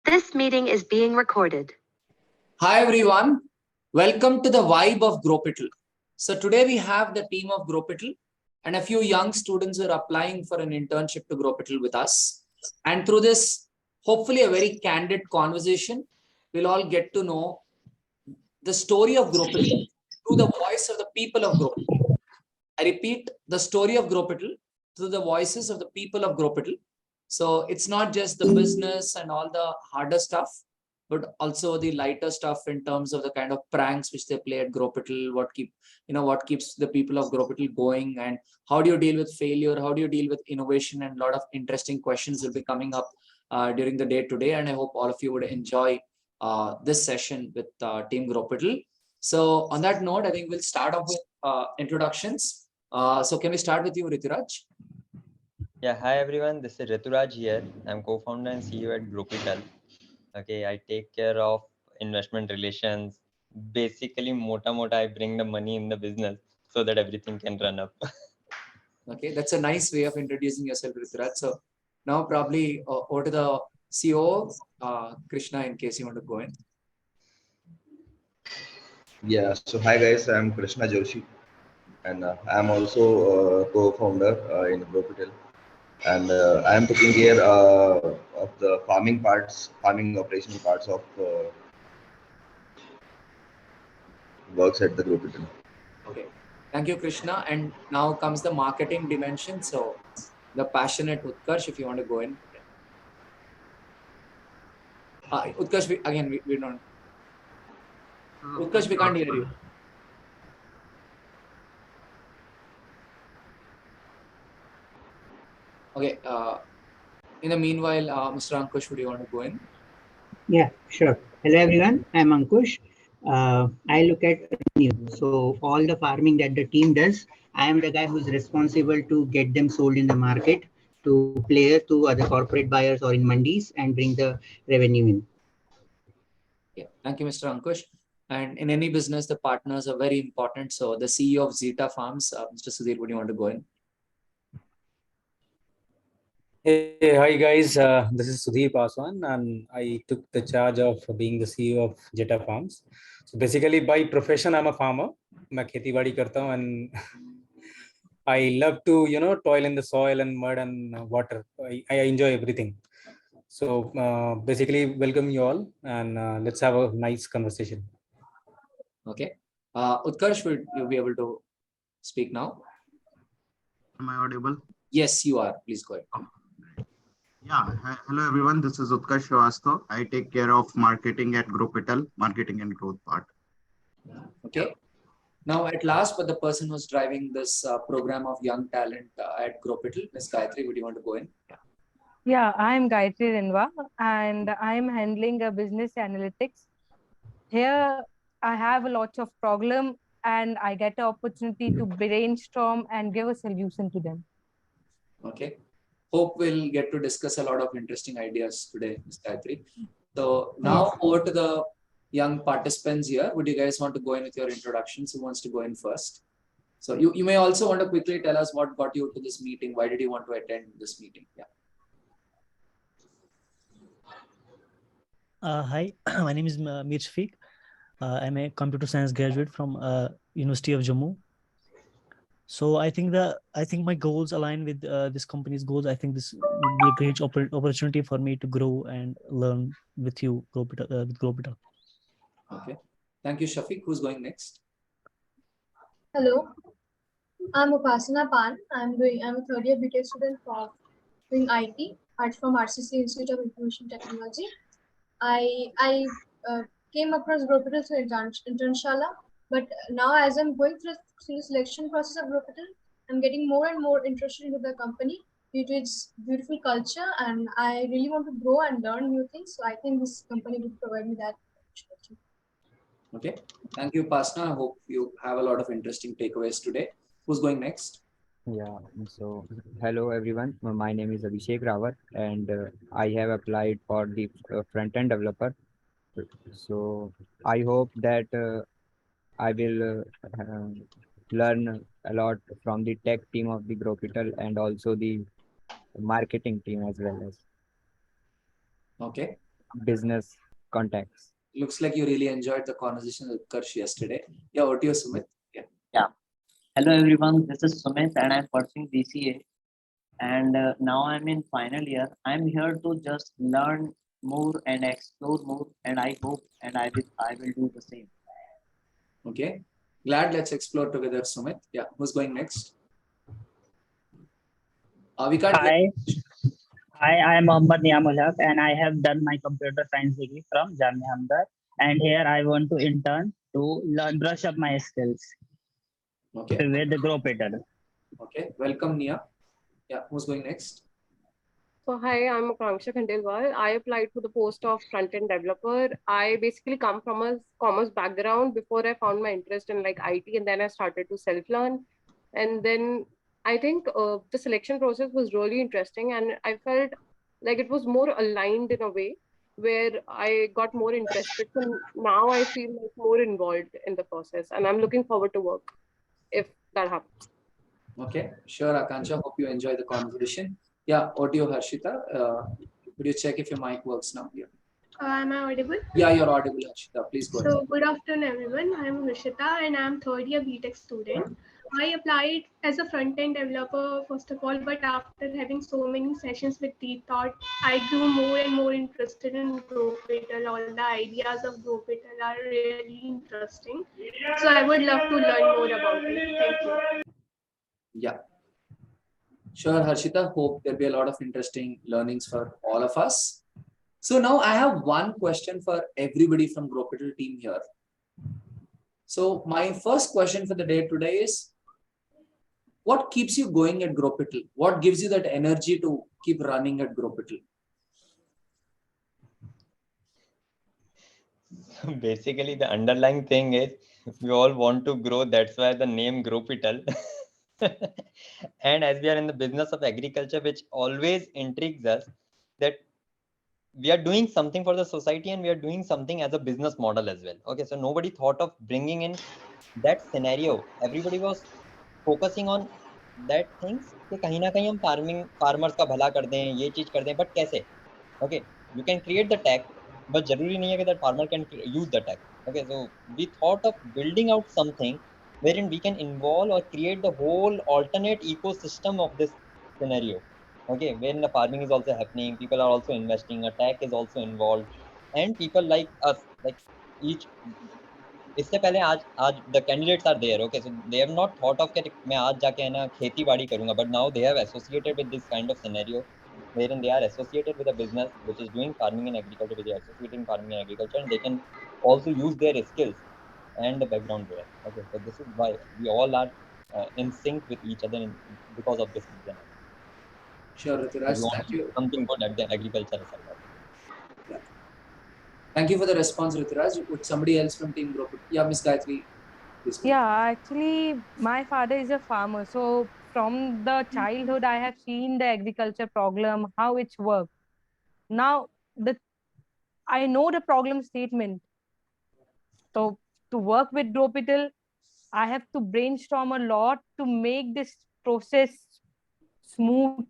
This meeting is being recorded. Hi everyone, welcome to the Vibe of Growpital. So today we have the team of Growpital and a few young students who are applying for an internship to Growpital with us. And through this, hopefully a very candid conversation, we'll all get to know the story of Growpital through the voice of the people of Growpital. I repeat, the story of Growpital through the voices of the people of Growpital. So it's not just the business and all the harder stuff, but also the lighter stuff in terms of the kind of pranks which they play at Growpital, what keeps the people of Growpital going, and how do you deal with failure, how do you deal with innovation, and a lot of interesting questions will be coming up during the day today. And I hope all of you would enjoy this session with Team Growpital. So on that note, I think we'll start off with introductions. So can we start with you, Rituraj? Yeah, hi everyone. This is Rituraj here. I'm co-founder and CEO at Growpital. Okay, I take care of investment relations. Basically, mota, I bring the money in the business so that everything can run up. Okay, that's a nice way of introducing yourself, Rituraj. So now probably over to the CEO, Krishna, in case you want to go in. Yeah, so hi guys, I'm Krishna Joshi, and I'm also a co-founder in Growpital, and I'm taking care of the farming operational parts of works at the Growpital. Okay, thank you, Krishna. And now comes the marketing dimension. So the passionate Utkarsh, if you want to go in. Utkarsh, we don't. Utkarsh, we can't hear you. Okay. In the meanwhile, Mr. Ankush, would you want to go in? Yeah, sure. Hello everyone, I'm Ankush. I look at revenue. So all the farming that the team does, I am the guy who's responsible to get them sold in the market to players, to other corporate buyers or in mandis, and bring the revenue in. Yeah, thank you, Mr. Ankush. And in any business, the partners are very important. So the CEO of Zetta Farms, Mr. Sudhir, would you want to go in? Hey, hi guys, this is Sudhir Paswan, and I took the charge of being the CEO of Zetta Farms. So basically, by profession, I'm a farmer. मैं खेती बाड़ी करता हूँ, and I love to toil in the soil and mud and water. I enjoy everything. So basically, welcome you all, and let's have a nice conversation. Okay, Utkarsh, will you be able to speak now? Am I audible? Yes, you are. Please go ahead. Yeah. Hello, everyone. This is Utkarsh Srivastava. I take care of marketing at Growpital, marketing and growth part. Okay. Now, at last, but the person who's driving this program of young talent at Growpital, Ms. Gayatri, would you want to go in? Yeah, I'm Gayatri Rinwa, and I'm handling a business analytics. Here, I have a lot of problem, and I get the opportunity to brainstorm and give a solution to them. Okay. Hope we'll get to discuss a lot of interesting ideas today, Ms. Gayatri. So now over to the young participants here. Would you guys want to go in with your introductions? Who wants to go in first? So you may also want to quickly tell us what got you to this meeting. Why did you want to attend this meeting? Yeah. Hi, my name is Mir Shafiq. I'm a computer science graduate from University of Jammu. So I think my goals align with this company's goals. I think this would be a great opportunity for me to grow and learn with you, with Growpital. Okay. Thank you, Shafiq. Who's going next? Hello, I'm Upasana Pan. I'm a third year BTech student doing IT from RCC Institute of Information Technology. I came across Growpital through Internshala, but now as I'm going through the selection process of Growpital, I'm getting more and more interested into the company due to its beautiful culture, and I really want to grow and learn new things. So I think this company would provide me that opportunity. Okay. Thank you, Pasna. I hope you have a lot of interesting takeaways today. Who's going next? Yeah, so hello everyone. My name is Abhishek Rawat, and I have applied for the front-end developer. So I hope that I will learn a lot from the tech team of the Growpital and also the marketing team as well as. Okay. business contacts. Looks like you really enjoyed the conversation with Utkarsh yesterday. Yeah, over to you, Sumit. Yeah. Hello everyone, this is Sumit and I'm pursuing BCA. And now I'm in final year. I'm here to just learn more and explore more, and I hope and I will do the same. Okay. Glad, let's explore together, Sumit. Yeah, who's going next? We can't Hi. Hi, I am Mohammad Niamul Haq and I have done my computer science degree from Jamia Hamdard. And here I want to intern to learn, brush up my skills. Okay. With the Growpital. Okay. Welcome, Nia. Yeah, who's going next? So hi, I'm Akanksha Khandelwal. I applied for the post of front-end developer. I basically come from a commerce background before I found my interest in like IT, and then I started to self-learn. And then I think the selection process was really interesting, and I felt like it was more aligned in a way where I got more interested. So now I feel like more involved in the process, and I'm looking forward to work if that happens. Okay, sure, Akansha. Hope you enjoy the conversation. Yeah, audio, Harshita. Would you check if your mic works now? Yeah. Am I audible? Yeah, you're audible, Harshita. Please go ahead. So, good afternoon, everyone. I'm Harshita and I'm third year BTech student. I applied as a front-end developer, first of all, but after having so many sessions with DeepThought, I grew more and more interested in Growpital. All the ideas of Growpital are really interesting. So, I would love to learn more about it. Thank you. Yeah. Sure, Harshita. Hope there'll be a lot of interesting learnings for all of us. So now I have one question for everybody from Growpital team here. So my first question for the day today is, what keeps you going at Growpital? What gives you that energy to keep running at Growpital? Basically, the underlying thing is we all want to grow. That's why the name Growpital. And as we are in the business of agriculture, which always intrigues us, that we are doing something for the society and we are doing something as a business model as well. Okay, so nobody thought of bringing in that scenario. Everybody was focusing on that things कि कहीं ना कहीं हम farmers का भला कर दें, ये चीज कर दें, but कैसे? Okay, you can create the tech, but जरूरी नहीं है कि that farmer can use the tech. Okay, so we thought of building out something wherein we can involve or create the whole alternate ecosystem of this scenario. Okay, when the farming is also happening, people are also investing, a tech is also involved, and people like us, like each. इससे पहले आज the candidates are there. Okay, so they have not thought of कि मैं आज जाके है ना खेती बाड़ी करूँगा, but now they have associated with this kind of scenario wherein they are associated with a business which is doing farming and agriculture, which is associating farming and agriculture, and they can also use their skills and the background there. Okay, so this is why we all are in sync with each other because of this reason. Sure, Rituraj, thank you. Something good at the agriculture side. Yeah. Thank you for the response, Rituraj. Would somebody else from Team Group? Yeah, Miss Gayatri. Yeah, actually, my father is a farmer. So from the childhood, I have seen the agriculture problem, how it's worked. Now, I know the problem statement. So to work with Growpital, I have to brainstorm a lot to make this process smooth,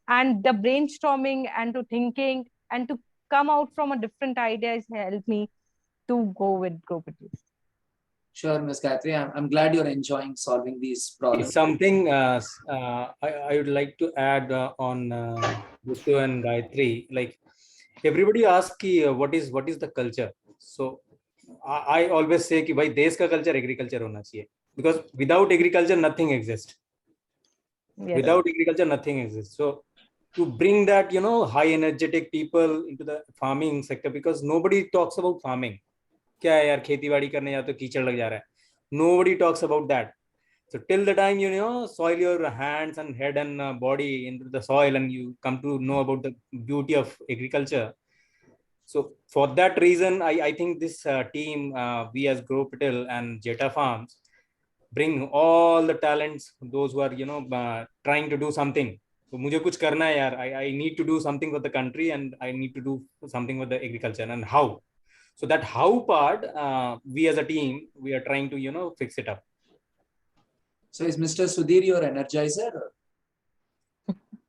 and the brainstorming and to thinking and to come out from a different ideas help me to go with Growpital. Sure, Ms. Gayatri. I'm glad you're enjoying solving these problems. It's something I would like to add on Ritu and Gayatri. Like everybody asks, what is the culture? So I always say कि भाई देश का culture agriculture होना चाहिए, because without agriculture nothing exists. Yes. Without agriculture nothing exists. So to bring that high energetic people into the farming sector, because nobody talks about farming. क्या है यार खेती बाड़ी करने जा तो कीचड़ लग जा रहा है. Nobody talks about that. So till the time soil your hands and head and body into the soil and you come to know about the beauty of agriculture. So for that reason, I think this team, we as Growpital and Zetta Farms, bring all the talents, those who are trying to do something. So मुझे कुछ करना है यार. I need to do something for the country and I need to do something for the agriculture, and how. So that how part, we as a team, we are trying to fix it up. So is Mr. Sudhir your energizer?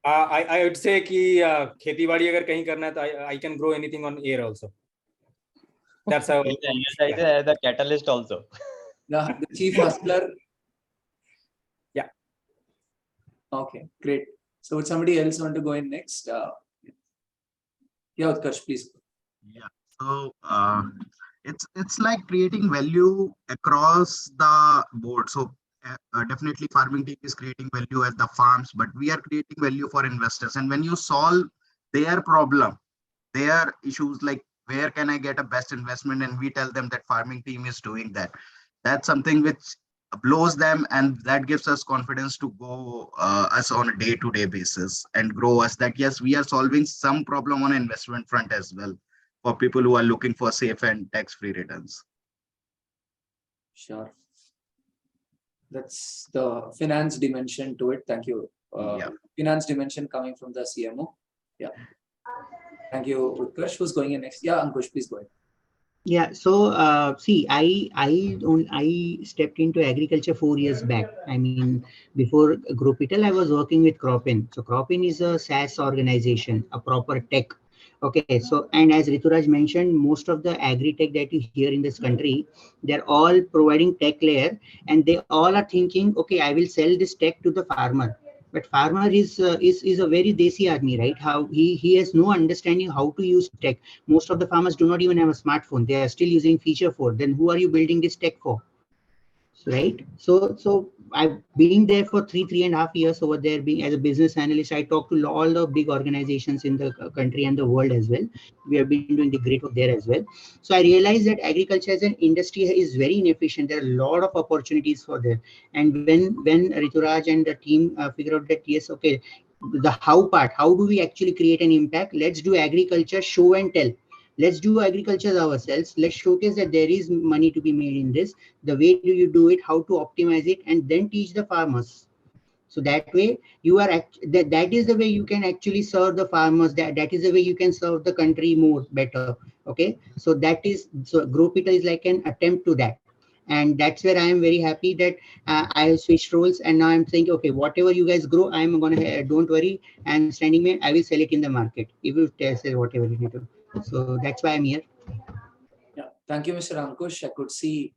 I would say कि खेती बाड़ी अगर कहीं करना है तो I can grow anything on air also. That's how. The catalyst also. The chief hustler. Yeah. Okay, great. So would somebody else want to go in next? Yeah, Utkarsh, please. Yeah. So it's like creating value across the board. So definitely farming team is creating value at the farms, but we are creating value for investors. And when you solve their problem, their issues, like where can I get a best investment, and we tell them that farming team is doing that. That's something which blows them, and that gives us confidence to go us on a day-to-day basis and grow us. That yes, we are solving some problem on investment front as well for people who are looking for safe and tax-free returns. Sure. That's the finance dimension to it. Thank you. Finance dimension coming from the CMO. Yeah. Thank you, Utkarsh. Who's going in next? Yeah, Ankush, please go ahead. Yeah, so see, I stepped into agriculture 4 years back. I mean, before Growpital, I was working with Cropin. So Cropin is a SaaS organization, a proper tech. Okay, so and as Rituraj mentioned, most of the agri tech that you hear in this country, they're all providing tech layer, and they all are thinking, okay, I will sell this tech to the farmer. But farmer is a very desi army, right? How he has no understanding how to use tech. Most of the farmers do not even have a smartphone. They are still using feature phone. Then who are you building this tech for? Right. So I've been there for 3.5 years over there. Being as a business analyst, I talk to all the big organizations in the country and the world as well. We have been doing the great work there as well. So I realized that agriculture as an industry is very inefficient. There are a lot of opportunities for there. And when Rituraj and the team figure out that yes, okay, the how part, how do we actually create an impact? Let's do agriculture show and tell. Let's do agriculture ourselves. Let's showcase that there is money to be made in this. The way do you do it, how to optimize it, and then teach the farmers. So that way you are that is the way you can actually serve the farmers. That is the way you can serve the country more better. Okay, so Growpital is like an attempt to that. And that's where I am very happy that I have switched roles, and now I'm saying, okay, whatever you guys grow, I'm gonna don't worry, I'm standing there. I will sell it in the market. You will say whatever you need to. So that's why I'm here. Yeah, thank you, Mr. Ankush. I could see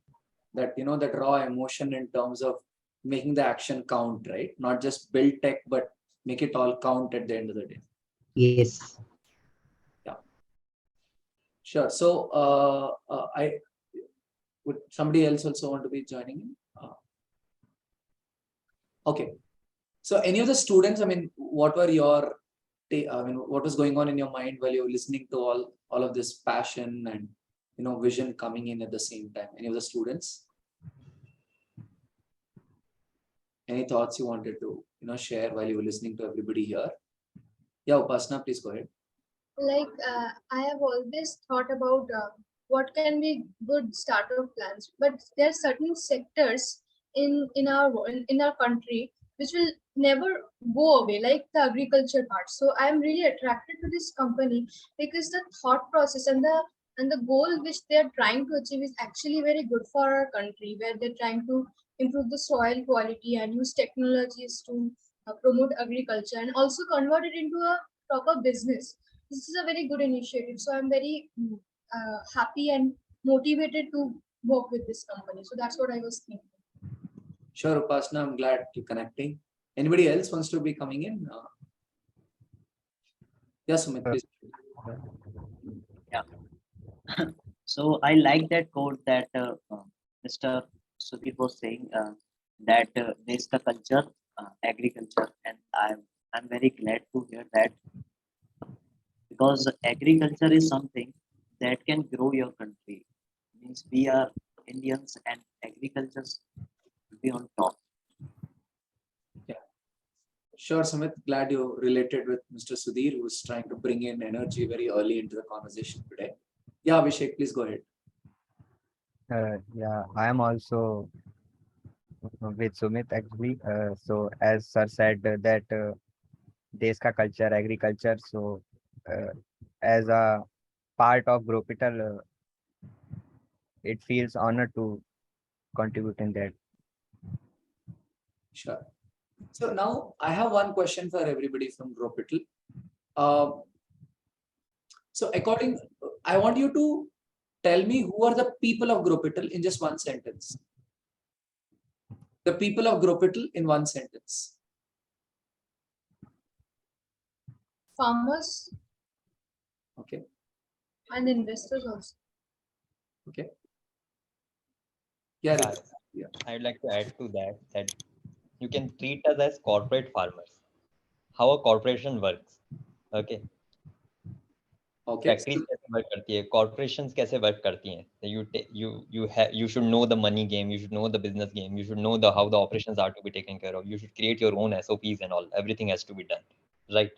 that that raw emotion in terms of making the action count, right? Not just build tech, but make it all count at the end of the day. Yes. Yeah. Sure. So I would somebody else also want to be joining in? Okay. So any of the students, I mean, what were your what was going on in your mind while you were listening to all of this passion and vision coming in at the same time? Any of the students? Any thoughts you wanted to share while you were listening to everybody here? Yeah, Upasana, please go ahead. Like I have always thought about what can be good startup plans, but there are certain sectors in our country which will never go away, like the agriculture part. So I am really attracted to this company because the thought process and the goal which they are trying to achieve is actually very good for our country, where they're trying to improve the soil quality and use technologies to promote agriculture and also convert it into a proper business. This is a very good initiative. So I'm very happy and motivated to work with this company. So that's what I was thinking. Sure, Upasana, I'm glad you're connecting. Anybody else wants to be coming in? Yes, Sumit, please. Yeah. So I like that quote that Mr. Sudhir was saying that there's the culture, agriculture, and I'm very glad to hear that, because agriculture is something that can grow your country. Means we are Indians and agriculture will be on top. Yeah. Sure, Sumit. Glad you related with Mr. Sudhir, who's trying to bring in energy very early into the conversation today. Yeah, Abhishek, please go ahead. Yeah, I am also with Sumit actually. So as sir said that देश का culture, agriculture. So as a part of Growpital, it feels honored to contribute in that. Sure. So now I have one question for everybody from Growpital. So I want you to tell me who are the people of Growpital in just one sentence. The people of Growpital in one sentence. Farmers Okay. and investors also. Okay. Yeah. Yeah. I'd like to add to that you can treat us as corporate farmers. How a corporation works. Okay. Okay. Factories कैसे work करती है, corporations कैसे work करती हैं. You should know the money game, you should know the business game, you should know how the operations are to be taken care of. You should create your own SOPs and all. Everything has to be done, right?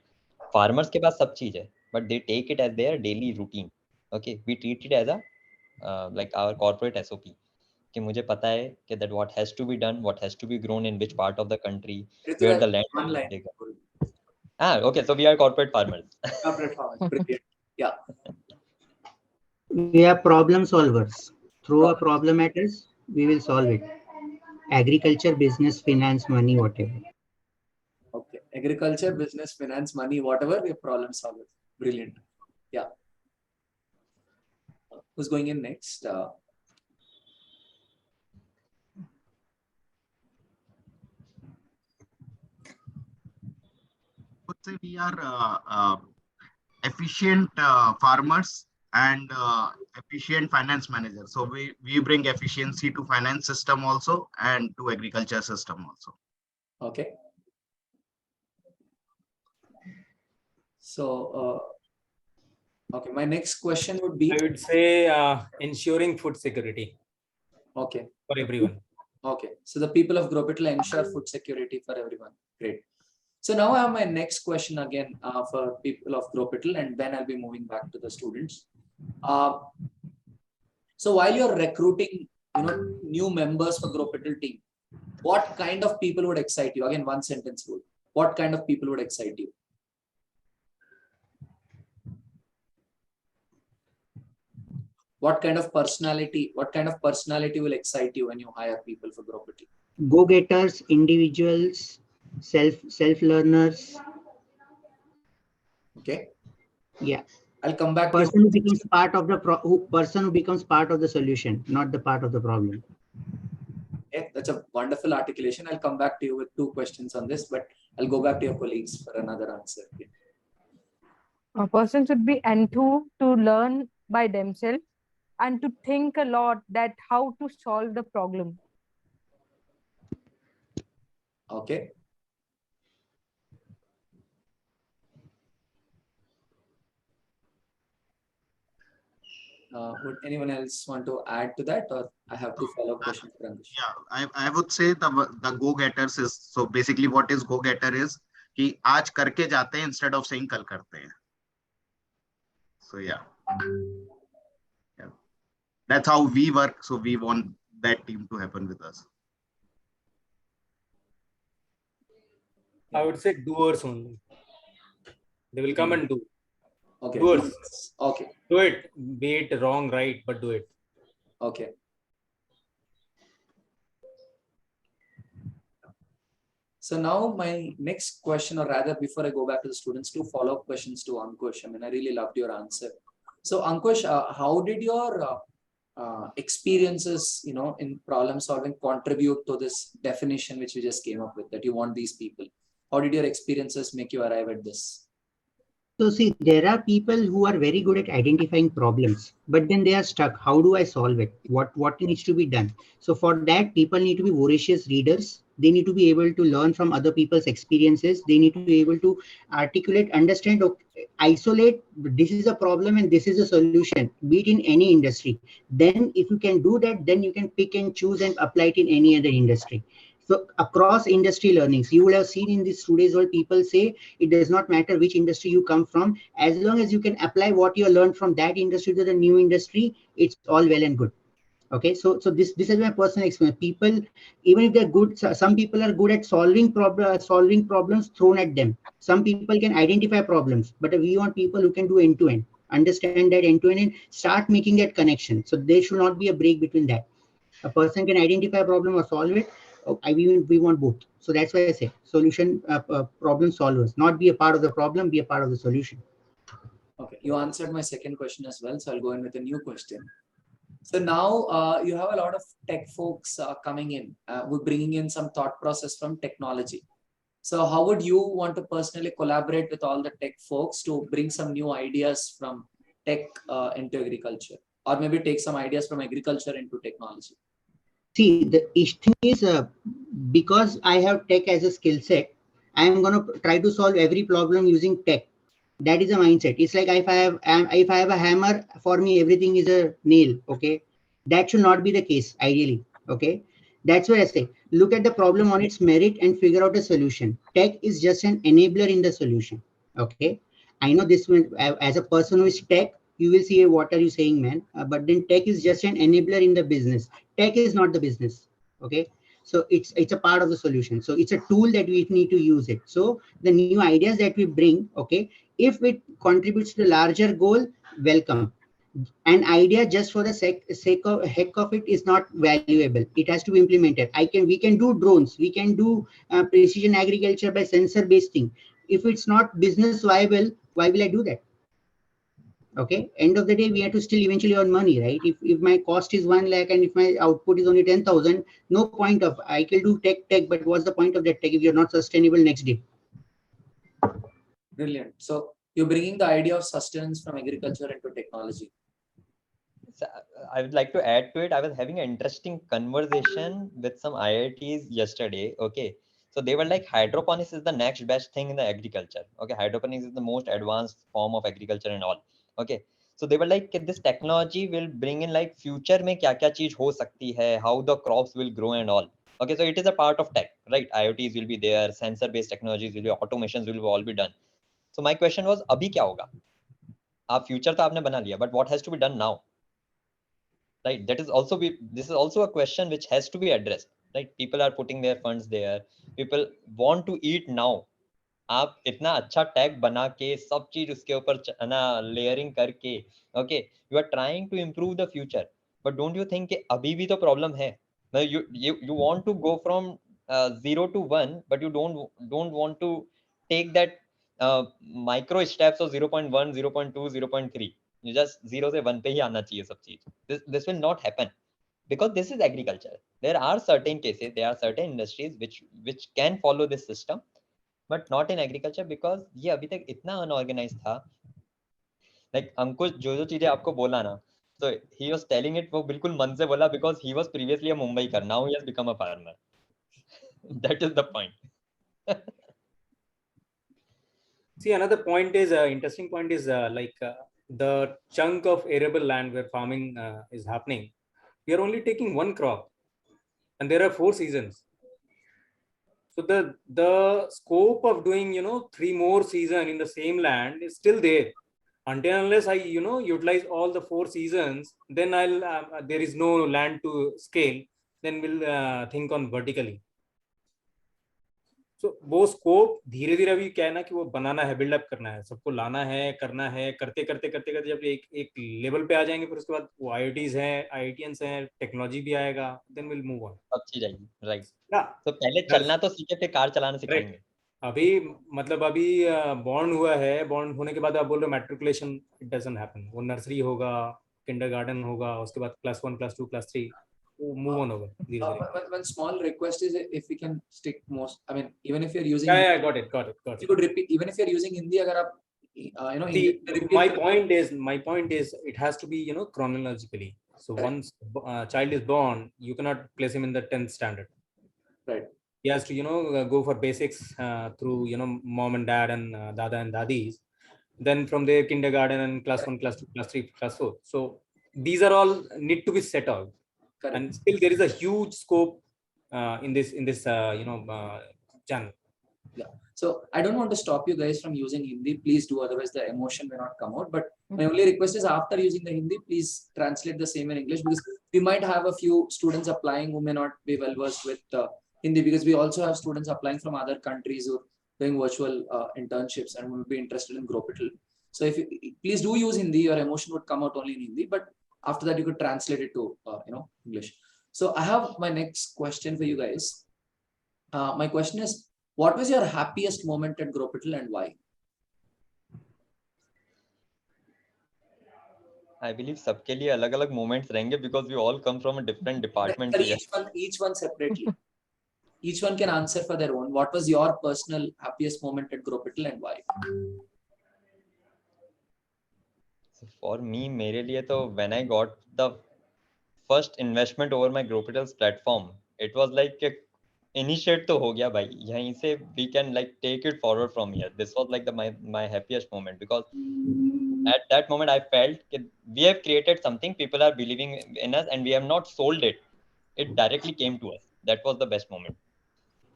Farmers के पास सब चीज है, but they take it as their daily routine. Okay, we treat it as a like our corporate SOP. कि मुझे पता है कि that what has to be done, what has to be grown in which part of the country, where the land is taken. Okay, so we are corporate farmers. Corporate farmers, brilliant. Yeah. We are problem solvers. Throw a problem at us, we will solve it. Agriculture, business, finance, money, whatever. Okay. Agriculture, business, finance, money, whatever, we are problem solvers. Brilliant. Yeah. Who's going in next? Would say we are efficient farmers and efficient finance managers. So we bring efficiency to finance system also and to agriculture system also. Okay. So, okay, my next question would be. I would say ensuring food security. Okay. For everyone. Okay. So the people of Growpital ensure food security for everyone. Great. So now I have my next question again for people of Growpital, and then I'll be moving back to the students. So while you're recruiting, new members for Growpital team, what kind of people would excite you? Again, one sentence rule. What kind of people would excite you? What kind of personality will excite you when you hire people for Growpital? Go-getters, individuals, self-learners. Okay. Yeah. I'll come back. Person who becomes part of the person who becomes part of the solution, not the part of the problem. Okay, that's a wonderful articulation. I'll come back to you with 2 questions on this, but I'll go back to your colleagues for another answer. Okay. A person should be enthused to learn by themselves and to think a lot that how to solve the problem. Okay. Would anyone else want to add to that, or I have to follow questions? Yeah, I would say the go-getters is, so basically what is go-getter is कि आज करके जाते हैं instead of saying कल करते हैं. So yeah, that's how we work. So we want that team to happen with us. I would say doers only. They will come and do. Okay. Doers. Okay. Do it. Be it wrong, right, but do it. Okay. So now my next question, or rather before I go back to the students, 2 follow-up questions to Ankush. I mean, I really loved your answer. So Ankush, how did your experiences, in problem solving contribute to this definition which you just came up with, that you want these people? How did your experiences make you arrive at this? So see, there are people who are very good at identifying problems, but then they are stuck. How do I solve it? What needs to be done? So for that, people need to be voracious readers. They need to be able to learn from other people's experiences. They need to be able to articulate, understand, isolate, this is a problem and this is a solution, be it in any industry. Then if you can do that, then you can pick and choose and apply it in any other industry. So across industry learnings, you will have seen in this today's world, people say it does not matter which industry you come from, as long as you can apply what you learned from that industry to the new industry, it's all well and good. Okay, so this is my personal experience. People, even if they're good, some people are good at solving problems thrown at them. Some people can identify problems, but we want people who can do end-to-end, understand that end-to-end and start making that connection. So there should not be a break between that. A person can identify a problem or solve it, we want both. So that's why I say solution, problem solvers, not be a part of the problem, be a part of the solution. Okay, you answered my second question as well, so I'll go in with a new question. So now you have a lot of tech folks coming in. We're bringing in some thought process from technology. So how would you want to personally collaborate with all the tech folks to bring some new ideas from tech into agriculture, or maybe take some ideas from agriculture into technology? See, the thing is, because I have tech as a skill set, I am going to try to solve every problem using tech. That is a mindset. It's like if I have a hammer, for me everything is a nail. Okay, that should not be the case ideally. Okay, that's why I say look at the problem on its merit and figure out a solution. Tech is just an enabler in the solution. Okay, I know this one as a person who is tech, you will see what are you saying, man. But then tech is just an enabler in the business. Tech is not the business. Okay, so it's a part of the solution. So it's a tool that we need to use it. So the new ideas that we bring, okay, if it contributes to the larger goal, welcome. An idea just for the sake of heck of it is not valuable. It has to be implemented. We can do drones, we can do precision agriculture by sensor based thing. If it's not business viable, why will I do that? Okay, end of the day we have to still eventually earn money, right? If my cost is 1 lakh and if my output is only 10,000, no point of, I can do tech, but what's the point of that tech if you're not sustainable next day? Brilliant. So you're bringing the idea of sustenance from agriculture into technology. So, I would like to add to it. I was having an interesting conversation with some IITs yesterday. Okay, so they were like, hydroponics is the next best thing in the agriculture. Okay, hydroponics is the most advanced form of agriculture and all. Okay, so they were like, this technology will bring in like future में क्या-क्या चीज हो सकती है, how the crops will grow and all. Okay, so it is a part of tech, right? IoTs will be there, sensor based technologies will be, automations will all be done. So my question was, अभी क्या होगा? आप future तो आपने बना लिया, but what has to be done now? Right, this is also a question which has to be addressed, right? People are putting their funds there, people want to eat now. आप इतना अच्छा tag बना के सब चीज उसके ऊपर ना लेयरिंग करके, okay, you are trying to improve the future, but don't you think कि अभी भी तो प्रॉब्लम है? You want to go from 0 to 1, but you don't want to take that micro steps of 0.1, 0.2, 0.3. You just 0 से 1 पे ही आना चाहिए सब चीज. This will not happen because this is agriculture. There are certain cases, there are certain industries which can follow this system, but not in agriculture because ये अभी तक इतना unorganized था. Like अंकुश जो चीजें आपको बोला ना, so he was telling it वो बिल्कुल मन से बोला because he was previously a Mumbaikar. Now he has become a farmer. That is the point. See, another point is interesting point is the chunk of arable land where farming is happening. We are only taking one crop, and there are 4 seasons. So the scope of doing 3 more seasons in the same land is still there. Until unless I utilize all the 4 seasons, then I'll there is no land to scale. Then we'll think on vertically. So वो scope धीरे धीरे अभी क्या है ना कि वो बनाना है, बिल्डअप करना है, सबको लाना है, करना है, करते करते जब एक लेवल पे आ जाएंगे, फिर उसके बाद वो IITs हैं, IITians हैं, टेक्नोलॉजी भी आएगा, then we'll move on. सब चीज आएगी, राइट? तो पहले चलना तो सीखे, फिर कार चलाना सिखाएंगे. अभी मतलब अभी बॉर्न हुआ है, बॉर्न होने के बाद आप बोल रहे हो मैट्रिकुलेशन, इट डजंट हैपन. वो नर्सरी होगा, किंडरगार्टन होगा, उसके बाद class 1, class 2, class 3, move on over. One small request is if we can stick most. I mean, even if you're using. Yeah, got it. If you could repeat, even if you're using Hindi, agar aap, See, my point is, it has to be chronologically. So once a child is born, you cannot place him in the 10th standard. Right. He has to go for basics through mom and dad and dada and dadis. Then from there, kindergarten and class 1, class 2, class 3, class 4. So these are all need to be set out. Correct. And still there is a huge scope in this channel. Yeah. So I don't want to stop you guys from using Hindi. Please do, otherwise the emotion may not come out. But my only request is after using the Hindi, please translate the same in English, because we might have a few students applying who may not be well versed with Hindi, because we also have students applying from other countries who are doing virtual internships and will be interested in Growpital. So if you please do use Hindi, your emotion would come out only in Hindi, but after that you could translate it to English. So I have my next question for you guys. My question is, what was your happiest moment at Growpital and why? I believe सबके लिए अलग-अलग moments रहेंगे because we all come from a different department For here. each one separately. Each one can answer for their own. What was your personal happiest moment at Growpital and why? So for me, मेरे लिए तो when I got the first investment over my Growpital's platform, it was like a initiate तो हो गया भाई, यहीं से we can like take it forward from here. This was like my happiest moment because at that moment I felt that we have created something, people are believing in us, and we have not sold it. It directly came to us. That was the best moment.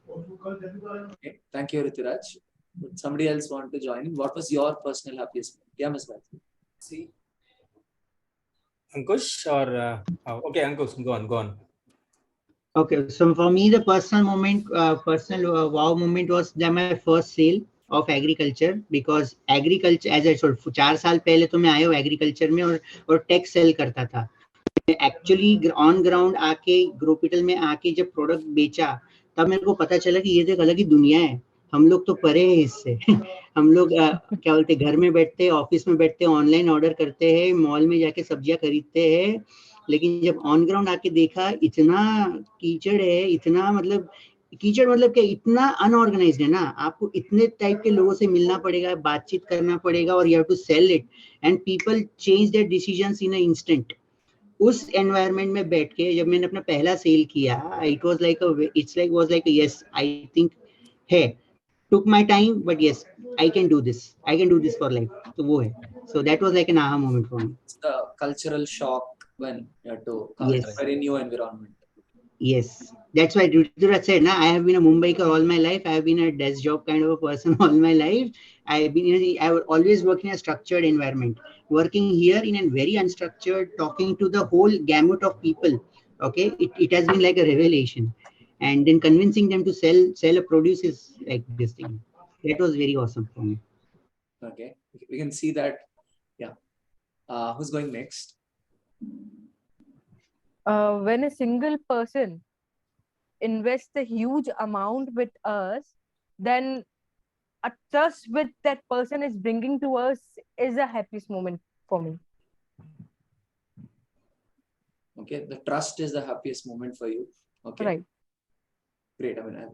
Okay. Thank you, Rituraj. Would somebody else want to join in? What was your personal happiest moment? Yeah, Ms. Gayatri. See, Ankush or okay, Ankush, go on. Okay, so for me, the personal moment, wow moment was my first sale of agriculture, because agriculture, as I told, 4 साल पहले तो मैं आया हूँ agriculture में और tech sell करता था. Actually on ground आके ग्रोपिटल में आके जब प्रोडक्ट बेचा, तब मेरे को पता चला कि ये तो एक अलग ही दुनिया है. हम लोग तो परे हैं इससे. हम लोग क्या बोलते, घर में बैठते हैं, ऑफिस में बैठते हैं, ऑनलाइन ऑर्डर करते हैं, मॉल में जाके सब्जियां खरीदते हैं. लेकिन जब ऑन ग्राउंड आके देखा, इतना कीचड़ है, इतना मतलब कीचड़ मतलब क्या, इतना अनऑर्गेनाइज्ड है ना. आपको इतने टाइप के लोगों से मिलना पड़ेगा, बातचीत करना पड़ेगा, और you have to sell it, and people change their decisions in a instant. उस एनवायरनमेंट में बैठ के जब मैंने अपना पहला सेल किया, it was like yes, I think है, took my time, but yes, I can do this for life. So वो है. So that was like an aha moment for me. It's the cultural shock when you have to come to a very new environment. Yes, that's why Rituraj said, I have been a Mumbaiker all my life. I have been a desk job kind of a person all my life. I was always working in a structured environment. Working here in a very unstructured, talking to the whole gamut of people. Okay, it has been like a revelation, and then convincing them to sell a produce is like this thing. That was very awesome for me. Okay, we can see that. Yeah. Who's going next? When a single person invests a huge amount with us, then a trust with that person is bringing to us is the happiest moment for me. Okay, the trust is the happiest moment for you. Okay, right. Great. I mean,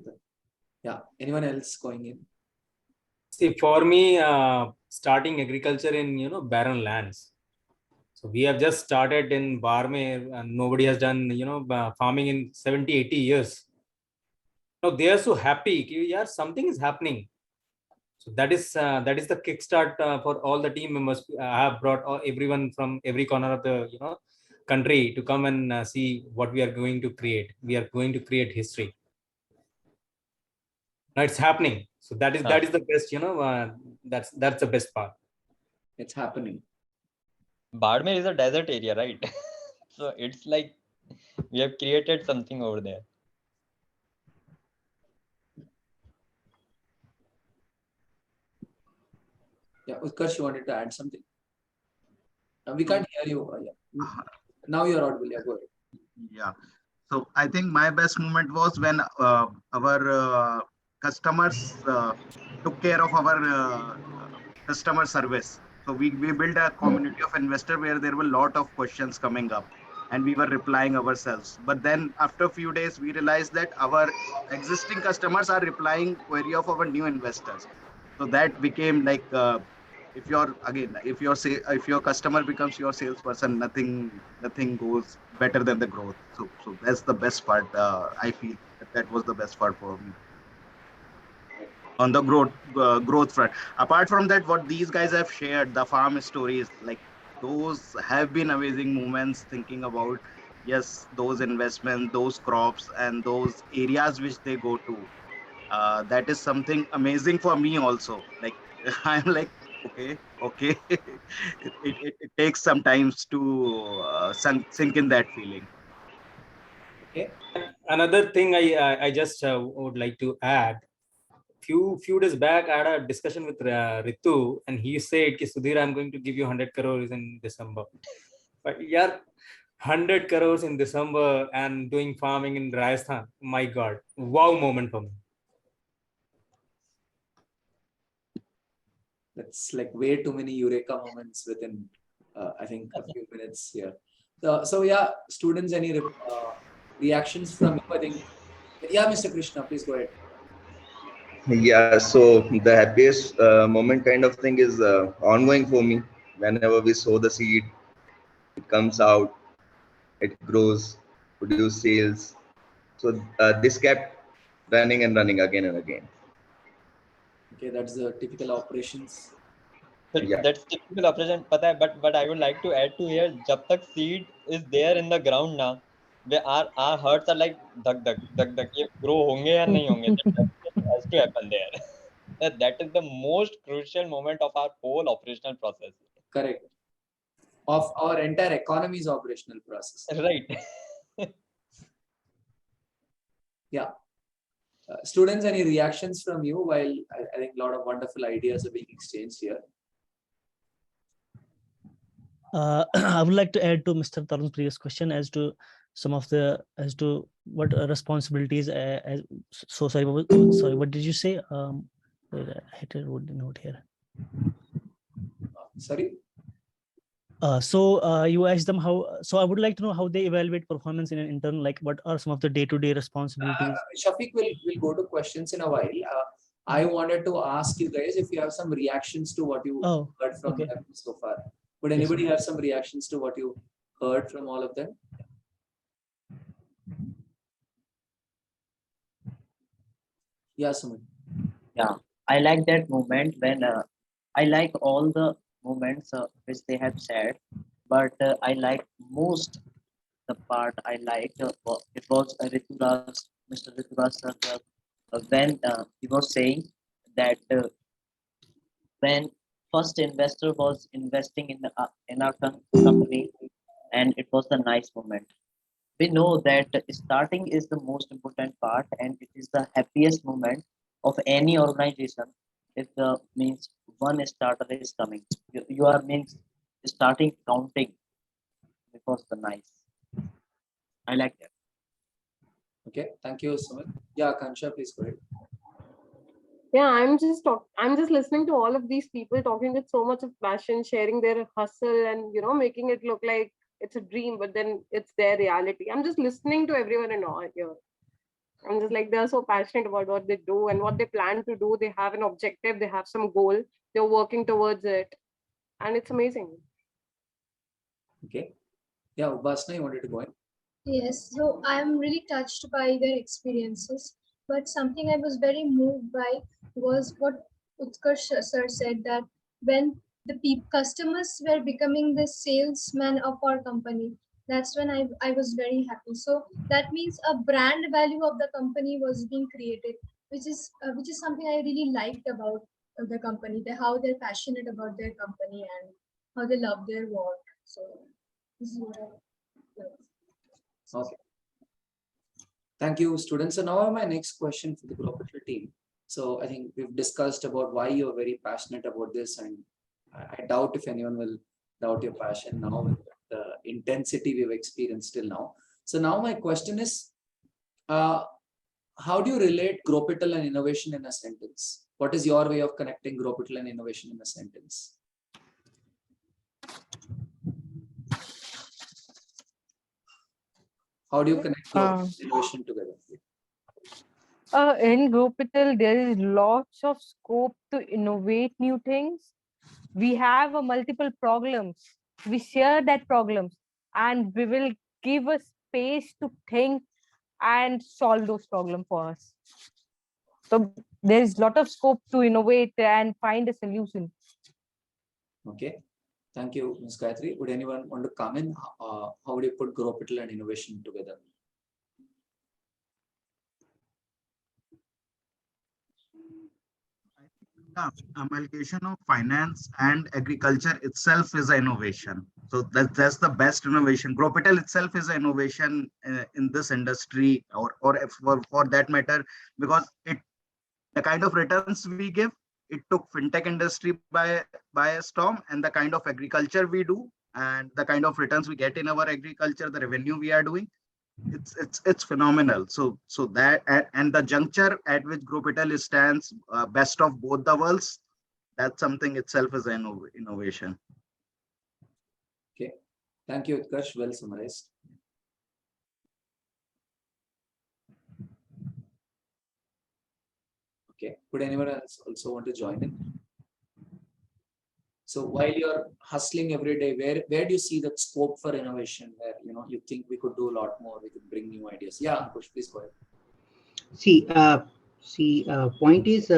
yeah. Anyone else going in? See, for me, starting agriculture in barren lands. So we have just started in Barmer, and nobody has done farming in 70-80 years. Now they are so happy. Yeah, something is happening. So that is the kickstart for all the team members. I have brought everyone from every corner of the country to come and see what we are going to create. We are going to create history. Now it's happening. So that is the best. That's the best part. It's happening. Barmer is a desert area, right? So it's like we have created something over there. Yeah, Utkarsh, you wanted to add something? We can't hear you. Yeah. Now you're audible. Yeah, go ahead. Yeah. So I think my best moment was when our customers took care of our customer service. So we built a community of investors where there were a lot of questions coming up, and we were replying ourselves. But then after a few days, we realized that our existing customers are replying query of our new investors. So that became like if your customer becomes your salesperson, nothing goes better than the growth. So that's the best part. I feel that was the best part for me on the growth front. Apart from that, what these guys have shared, the farm stories, like those have been amazing moments, thinking about those investments, those crops, and those areas which they go to. That is something amazing for me also. Like I'm like, okay. it takes some time to sink in that feeling. Okay. Another thing I just would like to add. Few days back, I had a discussion with Ritu, and he said, "Sudhir, I'm going to give you 100 crores in December." But yeah, 100 crores in December and doing farming in Rajasthan. My God, wow moment for me. That's like way too many eureka moments within, I think, a few minutes here. So yeah, students, any reactions from you? I think, yeah, Mr. Krishna, please go ahead. Yeah, so the happiest moment kind of thing is ongoing for me. Whenever we sow the seed, it comes out, it grows, produce sales. So this kept running and running again and again. Okay, that's the typical operations. Yeah. That's typical operation. पता है, but I would like to add to here. जब तक seed is there in the ground ना, where our hearts are like धक धक धक धक, ये grow होंगे या नहीं होंगे. That has to happen there. That is the most crucial moment of our whole operational process. Correct. Of our entire economy's operational process. Right. Yeah. Students, any reactions from you? While I think a lot of wonderful ideas are being exchanged here. I would like to add to Mr. Tarun's previous question as to some of the what responsibilities. Sorry, what did you say? Wait, I hit a note here. Sorry. You asked them how. So I would like to know how they evaluate performance in an intern. Like, what are some of the day-to-day responsibilities? Shafiq will go to questions in a while. I wanted to ask you guys if you have some reactions to what you heard from them so far. Would anybody have some reactions to what you heard from all of them? Yeah, Sumit. Yeah, I like that moment when I like all the moments which they have said, but I like most the part I liked it was Mr. Rituraj Sharma, when he was saying that when first investor was investing in our company, and it was a nice moment. We know that starting is the most important part, and it is the happiest moment of any organization if the means one starter is coming. You are means starting counting because the nice. I like that. Okay, thank you, Sumit. Yeah, Kansha, please go ahead. Yeah, I'm just listening to all of these people talking with so much of passion, sharing their hustle and making it look like it's a dream, but then it's their reality. I'm just listening to everyone in awe here. I'm just like, they're so passionate about what they do and what they plan to do. They have an objective, they have some goal, they're working towards it, and it's amazing. Okay. Yeah, Upasana, you wanted to go in? Yes, so I'm really touched by their experiences, but something I was very moved by was what Utkarsh sir said, that when the customers were becoming the salesman of our company, that's when I was very happy. So that means a brand value of the company was being created, which is something I really liked about the company, how they're passionate about their company and how they love their work. So this is what I like. Okay. Thank you, students. So now my next question for the Growpital team. So I think we've discussed about why you're very passionate about this, and I doubt if anyone will doubt your passion now with the intensity we've experienced till now. So now my question is, how do you relate Growpital and innovation in a sentence? What is your way of connecting Growpital and innovation in a sentence? How do you connect innovation together? In Growpital, there is lots of scope to innovate new things. We have multiple problems. We share that problems, and we will give a space to think and solve those problems for us. So there is a lot of scope to innovate and find a solution. Okay. Thank you, Ms. Gayatri. Would anyone want to come in? How would you put Growpital and innovation together? Yeah, amalgamation of finance and agriculture itself is an innovation. So that's the best innovation. Growpital itself is an innovation in this industry, or if for that matter, because the kind of returns we give, it took fintech industry by a storm, and the kind of agriculture we do and the kind of returns we get in our agriculture, the revenue we are doing, it's phenomenal. So that and the juncture at which Growpital stands, best of both the worlds, that's something itself is an innovation. Okay, thank you, Utkarsh. Well summarized. Okay, would anyone else also want to join in? So while you're hustling every day, where do you see that scope for innovation? Where you think we could do a lot more, we could bring new ideas. Yeah, Ankush, please go ahead. Point is,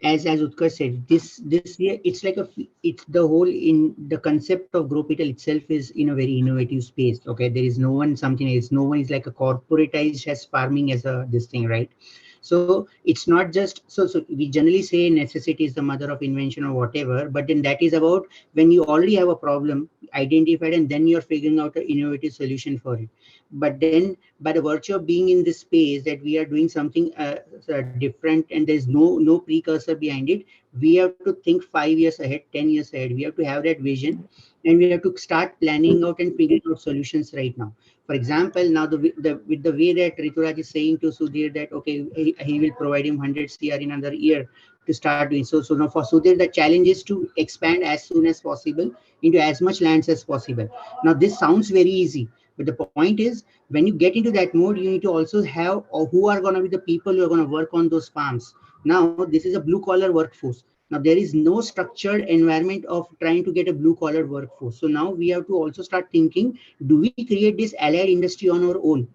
as Utkarsh said, this year it's like it's the whole in the concept of Growpital itself is in a very innovative space. Okay, there is no one something else. No one is like a corporatized as farming as a this thing, right? So it's not just so we generally say necessity is the mother of invention or whatever, but then that is about when you already have a problem identified and then you're figuring out an innovative solution for it. But then by the virtue of being in this space that we are doing something different and there's no precursor behind it, we have to think 5 years ahead, 10 years ahead. We have to have that vision and we have to start planning out and figuring out solutions right now. For example, now with the way that Rituraj is saying to Sudhir that okay, he will provide him 100 CR in another year to start doing so now for Sudhir the challenge is to expand as soon as possible into as much lands as possible. Now this sounds very easy, but the point is when you get into that mode you need to also have who are going to be the people who are going to work on those farms. Now this is a blue collar workforce. Now there is no structured environment of trying to get a blue collar workforce. So now we have to also start thinking, do we create this allied industry on our own?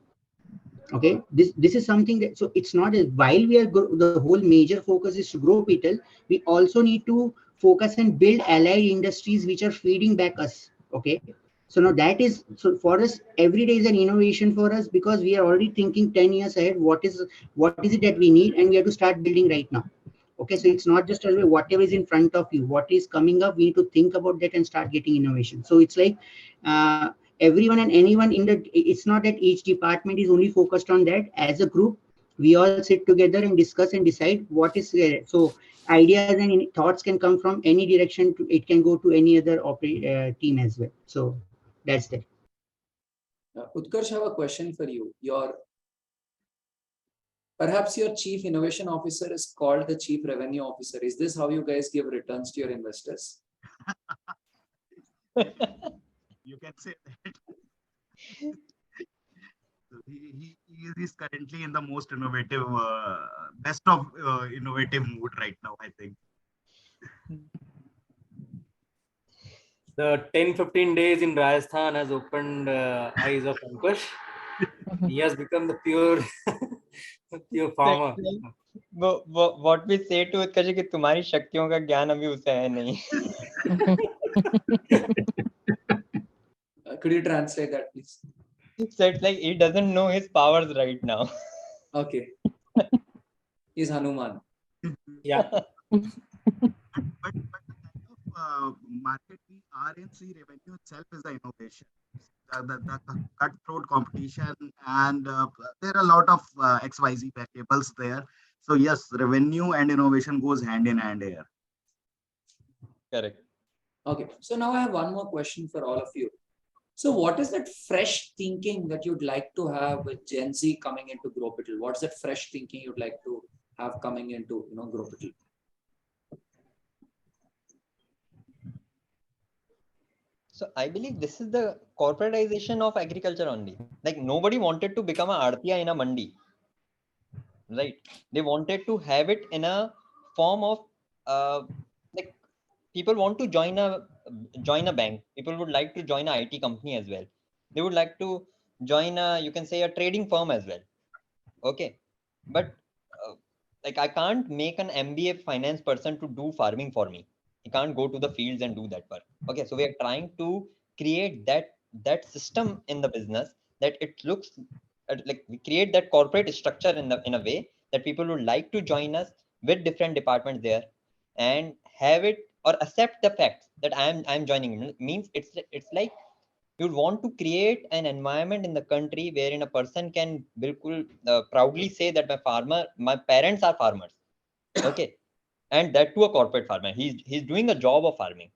Okay, this is something that so it's not a, while we are the whole major focus is to grow people, we also need to focus and build allied industries which are feeding back us. Okay, so now that is so for us every day is an innovation for us because we are already thinking 10 years ahead what is it that we need and we have to start building right now. Okay, so it's not just whatever is in front of you, what is coming up, we need to think about that and start getting innovation. So it's like everyone and anyone in the, it's not that each department is only focused on that. As a group, we all sit together and discuss and decide what is there. So ideas and thoughts can come from any direction. It can go to any other team as well. So that's that. Utkarsh, I have a question for you. Perhaps your chief innovation officer is called the chief revenue officer. Is this how you guys give returns to your investors? You can say that. He is currently in the most innovative, best of innovative mood right now, I think. The 10-15 days in Rajasthan has opened eyes of Ankush. He has become the pure farmer. What we say to Utkarsh है कि तुम्हारी शक्तियों का ज्ञान अभी उसे है नहीं. Could you translate that, please? So it's like he doesn't know his powers right now. Okay. He's Hanuman. Yeah. But the kind of market we are in, see, revenue itself is the innovation. The cutthroat competition, and there are a lot of XYZ variables there. So yes, revenue and innovation goes hand in hand here. Correct. Okay, so now I have one more question for all of you. So what is that fresh thinking that you'd like to have with Gen Z coming into Growpital? What's that fresh thinking you'd like to have coming into Growpital? So I believe this is the corporatization of agriculture only. Like nobody wanted to become a artiya in a mandi, right? They wanted to have it in a form of like people want to join a bank. People would like to join a IT company as well. They would like to join you can say a trading firm as well. Okay, but like I can't make an MBA finance person to do farming for me. He can't go to the fields and do that work. Okay, so we are trying to create that system in the business that it looks like we create that corporate structure in a way that people would like to join us with different departments there and have it or accept the fact that I'm joining. Means it's like you'd want to create an environment in the country wherein a person can proudly say that my parents are farmers. Okay, and that to a corporate farmer. He's doing a job of farming.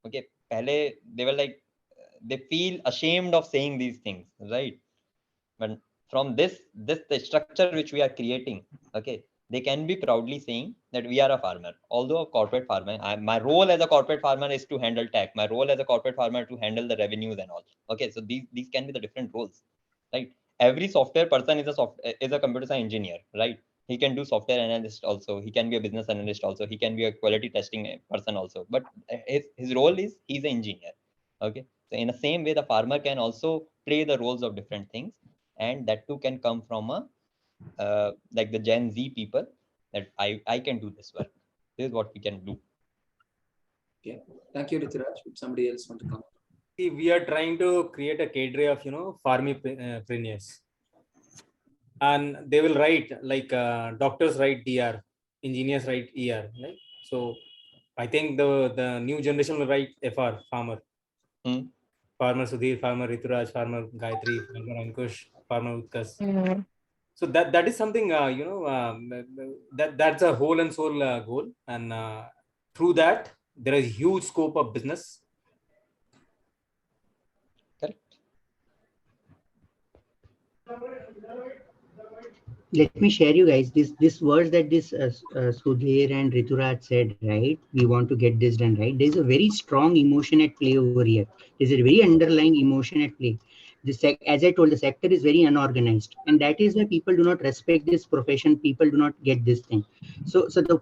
Okay, pehle they were like they feel ashamed of saying these things, right? But from this the structure which we are creating, okay, they can be proudly saying that we are a farmer. Although a corporate farmer, my role as a corporate farmer is to handle tech. My role as a corporate farmer to handle the revenues and all. Okay, so these can be the different roles, right? Every software person is a computer science engineer, right? He can do software analyst also. He can be a business analyst also. He can be a quality testing person also. But his role is he's an engineer. Okay, so in the same way, the farmer can also play the roles of different things, and that too can come from a like the Gen Z people, that I can do this work. This is what we can do. Okay, thank you, Rituraj. Would somebody else want to come? We are trying to create a cadre of farmipreneurs, and they will write like doctors write DR, engineers write ER, right? So I think the new generation will write FR, farmer. Farmer Sudhir, farmer Rituraj, farmer Gayatri, farmer Ankush, farmer Utkarsh. So that is something that's a whole and soul goal, and through that there is huge scope of business. Let me share you guys this words that this Sudhir and Rituraj said, right? We want to get this done, right? There's a very strong emotion at play over here. There's a very underlying emotion at play. As I told, the sector is very unorganized, and that is why people do not respect this profession. People do not get this thing. So the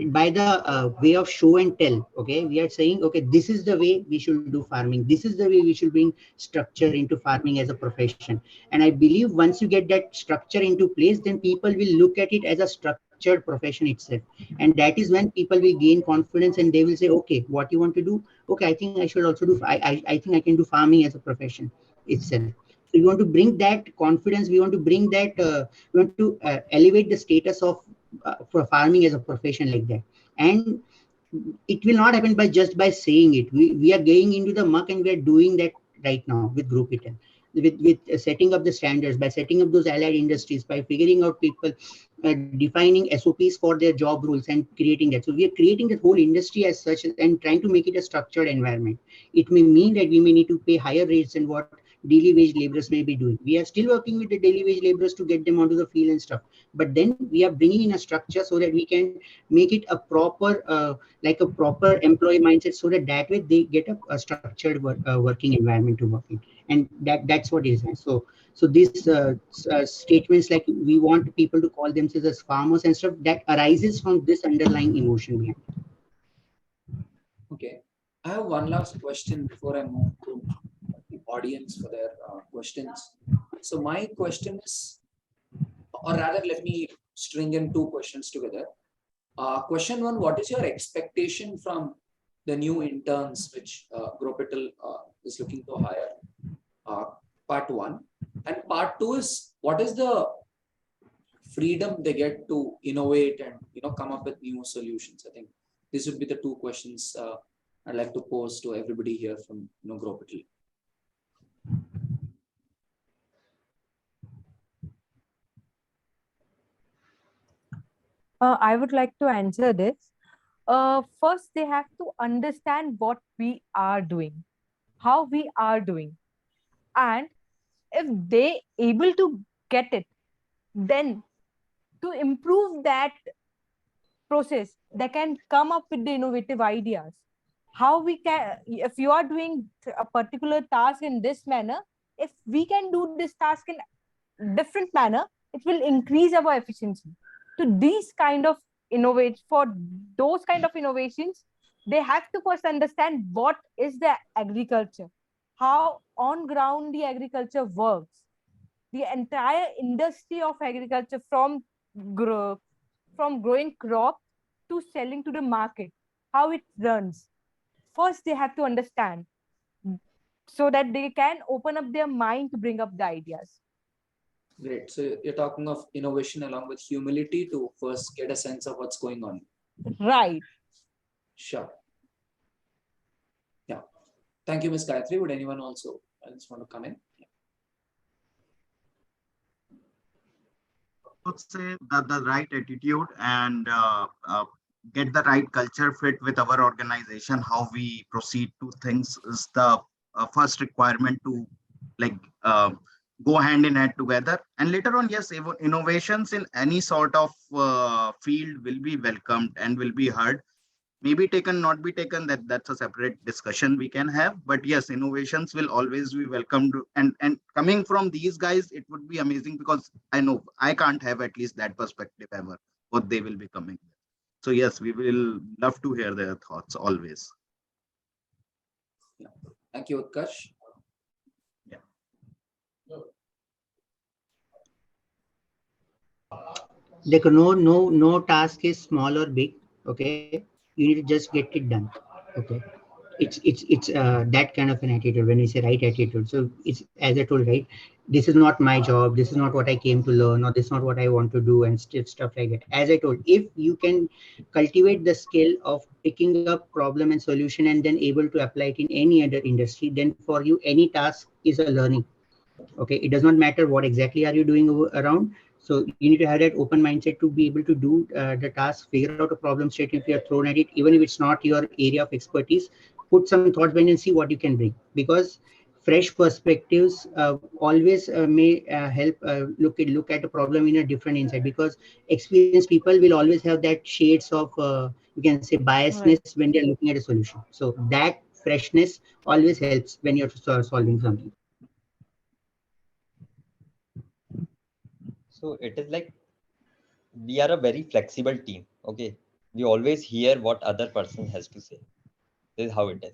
by the way of show and tell, okay, we are saying, okay, this is the way we should do farming. This is the way we should bring structure into farming as a profession. And I believe once you get that structure into place, then people will look at it as a structured profession itself. And that is when people will gain confidence, and they will say, okay, what you want to do? Okay, I think I should also do, I think I can do farming as a profession itself. So we want to bring that confidence. We want to bring that, we want to elevate the status of for farming as a profession like that. And it will not happen by just by saying it. We are going into the muck, and we are doing that right now with Growpital, with setting up the standards, by setting up those allied industries, by figuring out people, defining SOPs for their job roles and creating that. So we are creating the whole industry as such and trying to make it a structured environment. It may mean that we may need to pay higher rates than what daily wage laborers may be doing. We are still working with the daily wage laborers to get them onto the field and stuff. But then we are bringing in a structure so that we can make it a proper, like a proper employee mindset, so that way they get a structured working environment to work in. And that's what it is. So these statements like we want people to call themselves as farmers and stuff, that arises from this underlying emotion behind it. Okay, I have one last question before I move to the audience for their questions. So my question is, or rather, let me string in two questions together. Question one: what is your expectation from the new interns which Growpital is looking to hire? Part one. And part two is, what is the freedom they get to innovate and come up with new solutions? I think these would be the two questions I'd like to pose to everybody here from Growpital. I would like to answer this. First, they have to understand what we are doing, how we are doing. And if they able to get it, then to improve that process, they can come up with the innovative ideas. How we can, if you are doing a particular task in this manner, if we can do this task in different manner, it will increase our efficiency. To these kind of innovate, for those kind of innovations, they have to first understand what is the agriculture, how on ground the agriculture works, the entire industry of agriculture, from growing crop to selling to the market, how it runs. First, they have to understand so that they can open up their mind to bring up the ideas. Great. So you're talking of innovation along with humility to first get a sense of what's going on. Right. Sure. Yeah. Thank you, Ms. Gayatri. Would anyone else want to come in? I would say that the right attitude and get the right culture fit with our organization, how we proceed to things is the first requirement to like go hand in hand together. And later on, yes, innovations in any sort of field will be welcomed and will be heard. Maybe taken, not be taken, that's a separate discussion we can have. But yes, innovations will always be welcomed. And coming from these guys, it would be amazing, because I know I can't have at least that perspective ever, what they will be coming with. So yes, we will love to hear their thoughts always. Yeah. Thank you, Utkarsh. Yeah. No task is small or big. Okay, you need to just get it done. Okay, it's that kind of an attitude when we say right attitude. So it's, as I told, right, this is not my job, this is not what I came to learn, or this is not what I want to do, and stuff like that. As I told, if you can cultivate the skill of picking up problem and solution and then able to apply it in any other industry, then for you any task is a learning. Okay, it does not matter what exactly are you doing around. So you need to have that open mindset to be able to do the task, figure out a problem straight if you are thrown at it, even if it's not your area of expertise. Put some thoughts behind and see what you can bring, because fresh perspectives always may help look at a problem in a different insight, because experienced people will always have that shades of you can say Right. biasness when they're looking at a solution. So that freshness always helps when you're solving something. So it is like we are a very flexible team. Okay, we always hear what other person has to say. This is how it is.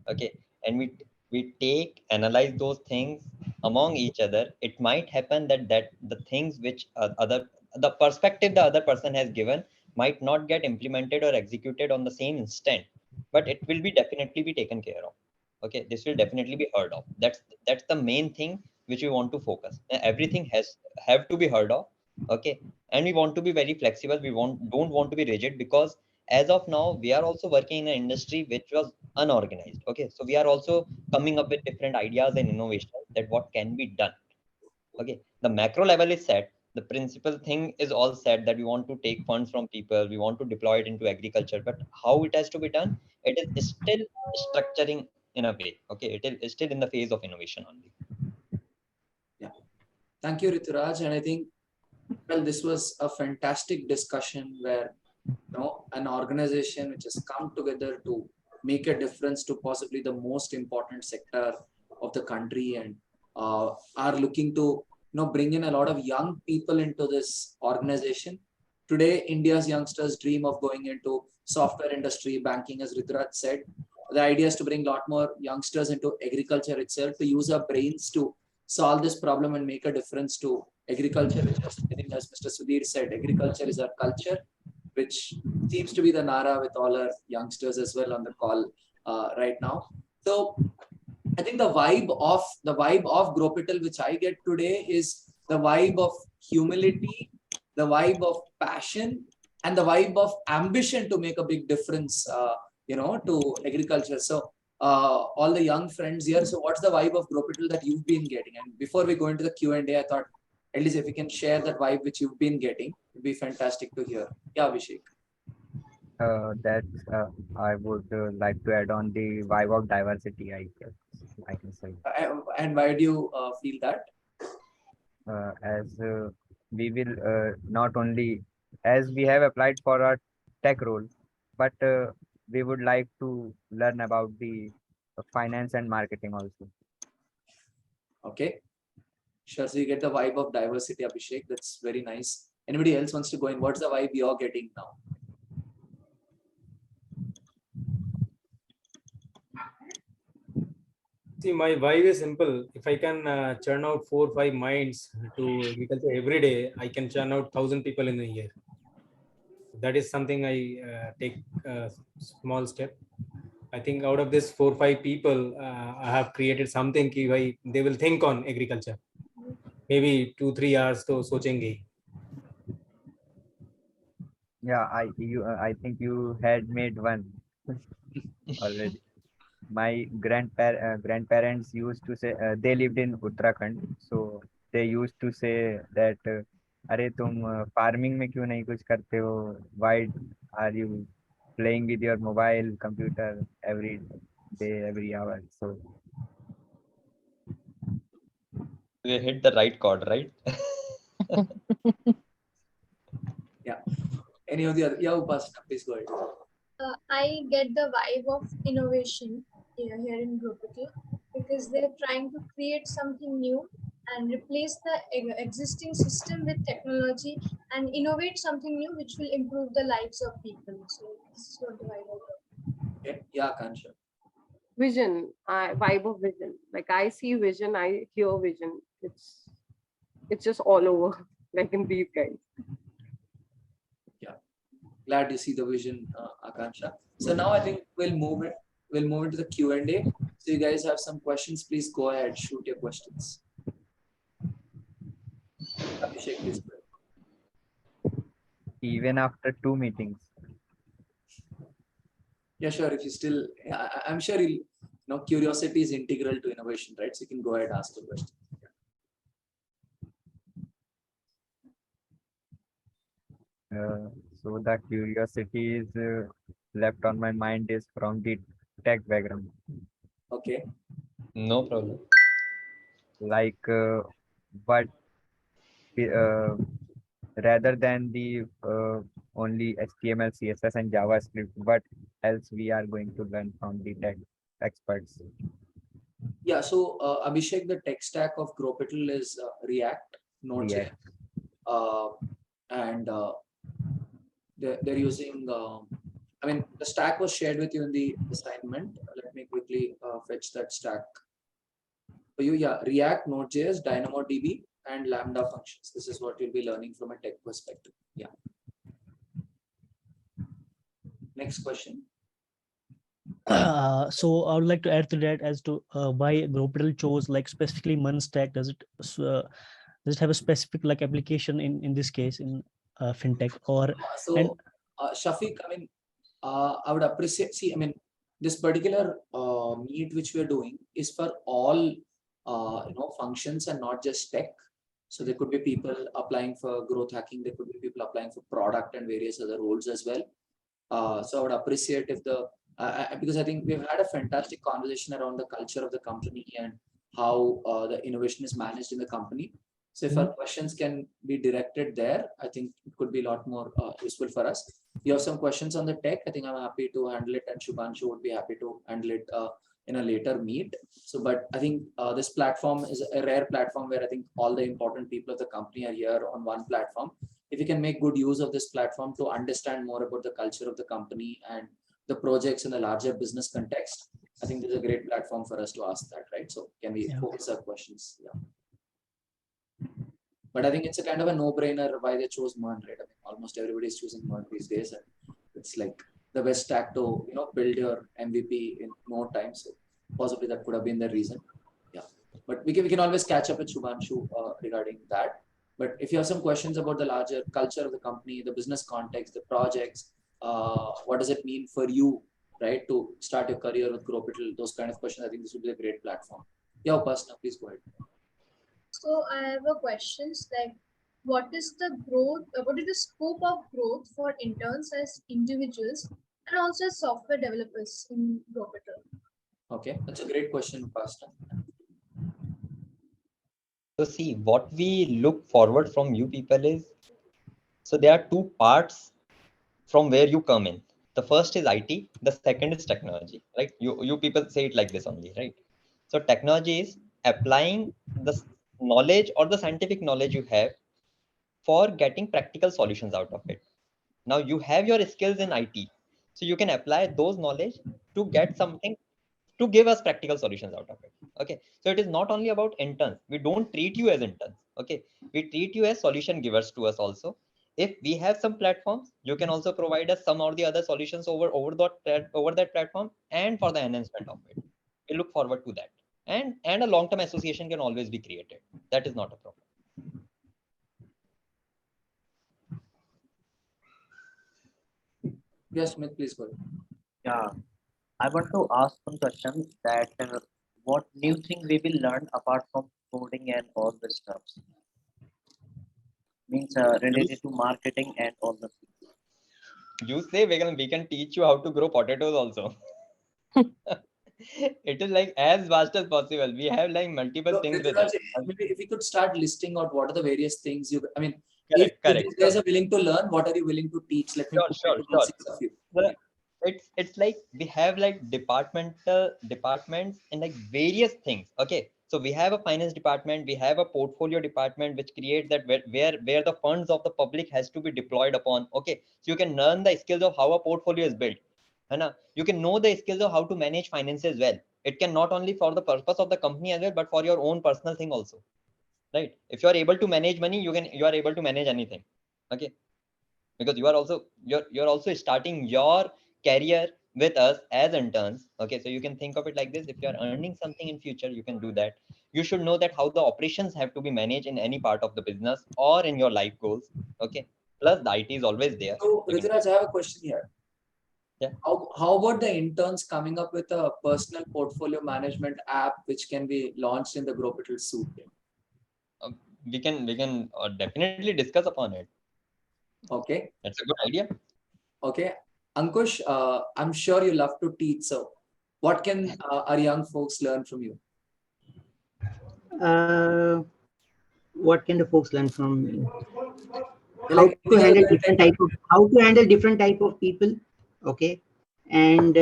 Okay, and we take analyze those things among each other. It might happen that the things which other the perspective the other person has given might not get implemented or executed on the same instant, but it will be definitely be taken care of. Okay, this will definitely be heard of. That's the main thing which we want to focus. Everything has have to be heard of. Okay, and we want to be very flexible. We don't want to be rigid, because as of now we are also working in an industry which was unorganized. Okay, so we are also coming up with different ideas and innovations that what can be done. Okay, the macro level is set, the principal thing is all set, that we want to take funds from people, we want to deploy it into agriculture, but how it has to be done, it is still structuring in a way. Okay, it is still in the phase of innovation only. Yeah, thank you, Rituraj. And I think, well, this was a fantastic discussion where, you know, an organization which has come together to make a difference to possibly the most important sector of the country, and are looking to, you know, bring in a lot of young people into this organization. Today, India's youngsters dream of going into software industry, banking, as Rituraj said. The idea is to bring a lot more youngsters into agriculture itself, to use our brains to solve this problem and make a difference to agriculture, which is, I think, as Mr. Sudhir said, agriculture is our culture, which seems to be the Nara with all our youngsters as well on the call right now. So I think the vibe of Growpital, which I get today, is the vibe of humility, the vibe of passion, and the vibe of ambition to make a big difference, you know, to agriculture. So all the young friends here. So what's the vibe of Growpital that you've been getting? And before we go into the Q&A, I thought at least if we can share that vibe which you've been getting, it'd be fantastic to hear. Yeah, Abhishek. That I would like to add on the vibe of diversity, I guess I can say. And why do you feel that? As we will not only, as we have applied for a tech role, but we would like to learn about the finance and marketing also. Okay, sure. So you get the vibe of diversity, Abhishek. That's very nice. Anybody else wants to go in? What's the vibe you're getting now? See, my vibe is simple. If I can churn out 4 or 5 minds to agriculture every day, I can churn out 1,000 people in a year. That is something I take a small step. I think out of this 4 or 5 people, I have created something कि they will think on agriculture. Maybe 2-3 hours to सोचेंगे. Yeah, I think you had made one already. My grandparents used to say, they lived in Uttarakhand, so they used to say that अरे तुम farming में क्यों नहीं कुछ करते हो? Why are you playing with your mobile computer every day, every hour? So We hit the right chord, right? Yeah. Any of the other? Yeah, Upasana, please go ahead. I get the vibe of innovation here in Growpital because they're trying to create something new and replace the existing system with technology and innovate something new which will improve the lives of people. So this is what the vibe of Okay. Yeah, Kansha. Vision, vibe of vision. Like I see vision, I hear vision. It's just all over, like in these guys. Yeah. Glad to see the vision, Akansha. So now I think we'll move into the Q&A. So you guys have some questions, please go ahead, shoot your questions. Abhishek, please go ahead. Even after 2 meetings. Yeah, sure. If you still, I'm sure curiosity is integral to innovation, right? So you can go ahead and ask the question. So the curiosity is left on my mind is from the tech background. Okay. No problem. Like but rather than the only HTML, CSS, and JavaScript, what else we are going to learn from the tech experts? Yeah, so Abhishek, the tech stack of Growpital is React, Node.js, and they're using, I mean, the stack was shared with you in the assignment. Let me quickly fetch that stack for you. Yeah, React, Node.js, DynamoDB, and Lambda functions. This is what you'll be learning from a tech perspective. Yeah. Next question. So I would like to add to that as to why Growpital chose like specifically MERN stack. Does it have a specific like application in this case in fintech or? So Shafiq, I mean, I would appreciate. See, I mean, this particular meet which we are doing is for all functions and not just tech. So there could be people applying for growth hacking. There could be people applying for product and various other roles as well. So I would appreciate if because I think we've had a fantastic conversation around the culture of the company and how the innovation is managed in the company. So if our questions can be directed there, I think it could be a lot more useful for us. You have some questions on the tech, I think I'm happy to handle it, and Shubhanshu would be happy to handle it in a later meet. So, but I think this platform is a rare platform where I think all the important people of the company are here on one platform. If you can make good use of this platform to understand more about the culture of the company and the projects in the larger business context, I think this is a great platform for us to ask that, right? So can we focus our questions? Yeah. But I think it's a kind of a no-brainer why they chose MERN, right? I mean, almost everybody is choosing MERN these days, and it's like the best stack to build your MVP in no time. So possibly that could have been the reason. Yeah, but we can always catch up with Shubhanshu regarding that. But if you have some questions about the larger culture of the company, the business context, the projects, what does it mean for you, right, to start your career with Growpital, those kind of questions, I think this would be a great platform. Yeah, Upasana, please go ahead. So I have a question like, what is the scope of growth for interns as individuals and also as software developers in Growpital? Okay, that's a great question, Upasana. So see, what we look forward from you people is, so there are two parts from where you come in. The first is IT, the second is technology, right? You people say it like this only, right? So technology is applying the knowledge or the scientific knowledge you have for getting practical solutions out of it. Now you have your skills in IT, so you can apply those knowledge to get something to give us practical solutions out of it. Okay, so it is not only about interns. We don't treat you as interns. Okay, we treat you as solution givers to us also. If we have some platforms, you can also provide us some or the other solutions over that platform, and for the enhancement of it, we look forward to that. And a long-term association can always be created. That is not a problem. Yes, Smith, please go ahead. Yeah, I want to ask one question that what new thing we will learn apart from coding and all the stuff? Means related to marketing and all the things. You say we can teach you how to grow potatoes also. It is like as vast as possible. We have like multiple So, things with Rituraj, it. maybe if we could start listing out what are the various things you, I mean, Correct, if correct. these guys are willing to learn, what are you willing to teach? Let me Sure, put sure, the sure. basics of you. The- it's like we have like departments in like various things. Okay, so we have a finance department, we have a portfolio department, which creates that where the funds of the public has to be deployed upon. Okay, so you can learn the skills of how a portfolio is built. You can know the skills of how to manage finances well. It can not only for the purpose of the company as well, but for your own personal thing also. Right? If you are able to manage money, you are able to manage anything. Okay, because you're also starting your career with us as interns. Okay, so you can think of it like this: if you are earning something in future, you can do that. You should know that how the operations have to be managed in any part of the business or in your life goals. Okay, plus the IT is always there. So, Rituraj, I have a question here. Yeah. How about the interns coming up with a personal portfolio management app which can be launched in the Growpital suite? We can definitely discuss upon it. Okay. That's a good idea. Okay. Ankush, I'm sure you love to teach. So what can our young folks learn from you? What can the folks learn from me? Like How to handle different type of people, okay, and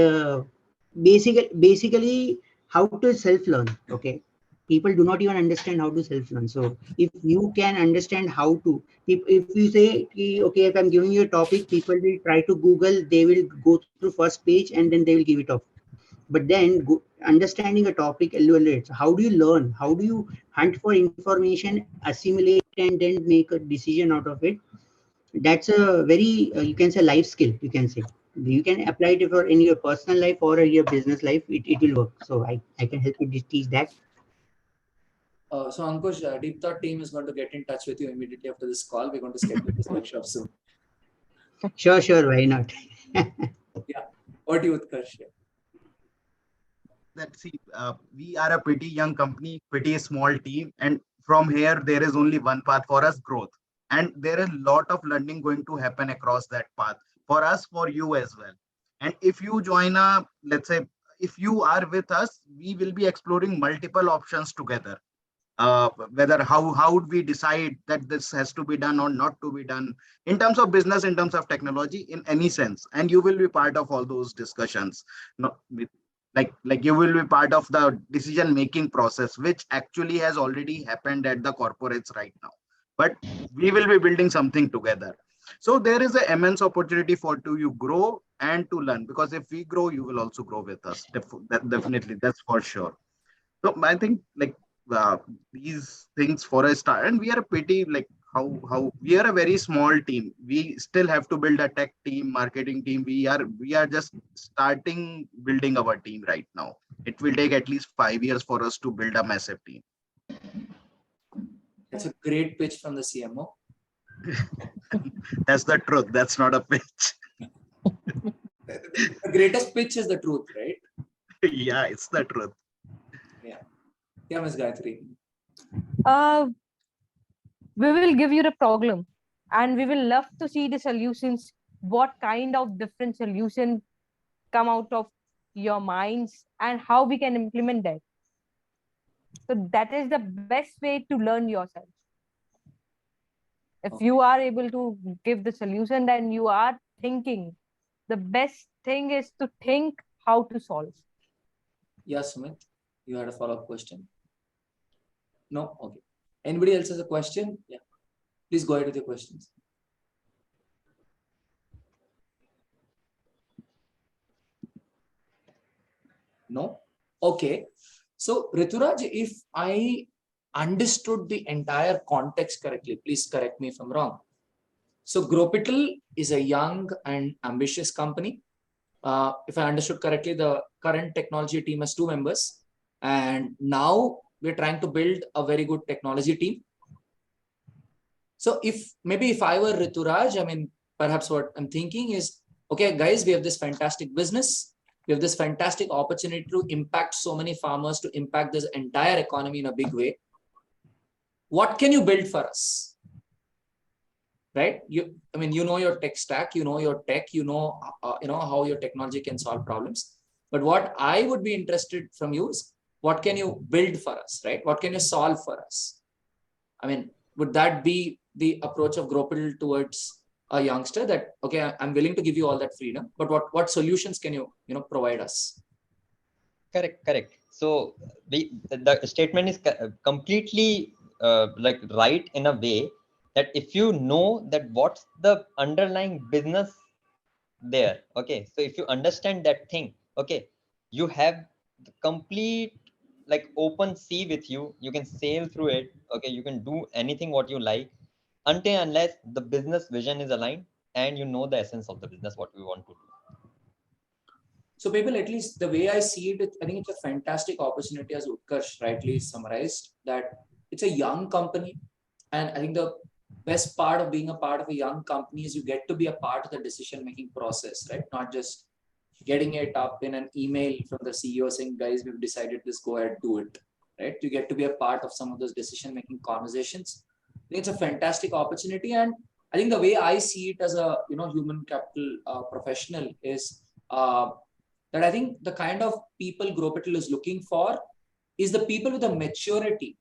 basically how to self-learn. Okay, people do not even understand how to self-learn. So if you can understand how to, if you say, okay, if I'm giving you a topic, people will try to Google, they will go through first page and then they will give it off. But then understanding a topic, how do you learn? How do you hunt for information, assimilate, and then make a decision out of it? That's a very, you can say, life skill. You can say you can apply it for in your personal life or your business life. It will work. So I can help you teach that. So Ankush, DeepThought team is going to get in touch with you immediately after this call. We're going to schedule this workshop soon. Sure. Why not? Yeah. What do you, Utkarsh? We are a pretty young company, pretty small team, and from here there is only one path for us: growth. And there is a lot of learning going to happen across that path for us, for you as well. And if you join let's say, if you are with us, we will be exploring multiple options together. Whether how would we decide that this has to be done or not to be done, in terms of business, in terms of technology, in any sense, and you will be part of all those discussions. No, with like you will be part of the decision making process, which actually has already happened at the corporates right now, but we will be building something together. So there is an immense opportunity for to you grow and to learn, because if we grow, you will also grow with us. Definitely, that's for sure. So I think uh, these things for a start, and we are a pretty how we are a very small team. We still have to build a tech team, marketing team. We are just starting building our team right now. It will take at least 5 years for us to build a massive team. That's a great pitch from the CMO. That's the truth. That's not a pitch. The greatest pitch is the truth, right? Yeah, it's the truth. Yeah, Ms. Gayatri. We will give you the problem and we will love to see the solutions. What kind of different solutions come out of your minds and how we can implement that. So that is the best way to learn yourself. If you are able to give the solution, then you are thinking. The best thing is to think how to solve. Yes, Sumit, you had a follow-up question. No? Okay. Anybody else has a question? Yeah. Please go ahead with your questions. No? Okay. So, Rituraj, if I understood the entire context correctly, please correct me if I'm wrong. So, Growpital is a young and ambitious company. If I understood correctly, the current technology team has 2 members. And now we're trying to build a very good technology team. So if I were Rituraj, I mean, perhaps what I'm thinking is, okay, guys, we have this fantastic business. We have this fantastic opportunity to impact so many farmers, to impact this entire economy in a big way. What can you build for us? Right? You know your tech stack, you know your tech, you know how your technology can solve problems. But what I would be interested from you is what can you build for us, right? What can you solve for us? I mean, would that be the approach of Growpital towards a youngster that, okay, I'm willing to give you all that freedom, but what solutions can you, provide us? Correct. So the statement is completely like right in a way that if you know that what's the underlying business there, okay, so if you understand that thing, okay, you have the complete like open sea with you, you can sail through it, okay, you can do anything what you like until unless the business vision is aligned and you know the essence of the business what we want to do. So people, at least the way I see it, I think it's a fantastic opportunity, as Utkarsh rightly summarized, that it's a young company. And I think the best part of being a part of a young company is you get to be a part of the decision-making process, right? Not just getting it up in an email from the CEO saying, guys, we've decided this, go ahead, do it, right? You get to be a part of some of those decision-making conversations. I think it's a fantastic opportunity. And I think the way I see it as a, human capital professional is, that I think the kind of people Growpital is looking for is the people with a maturity.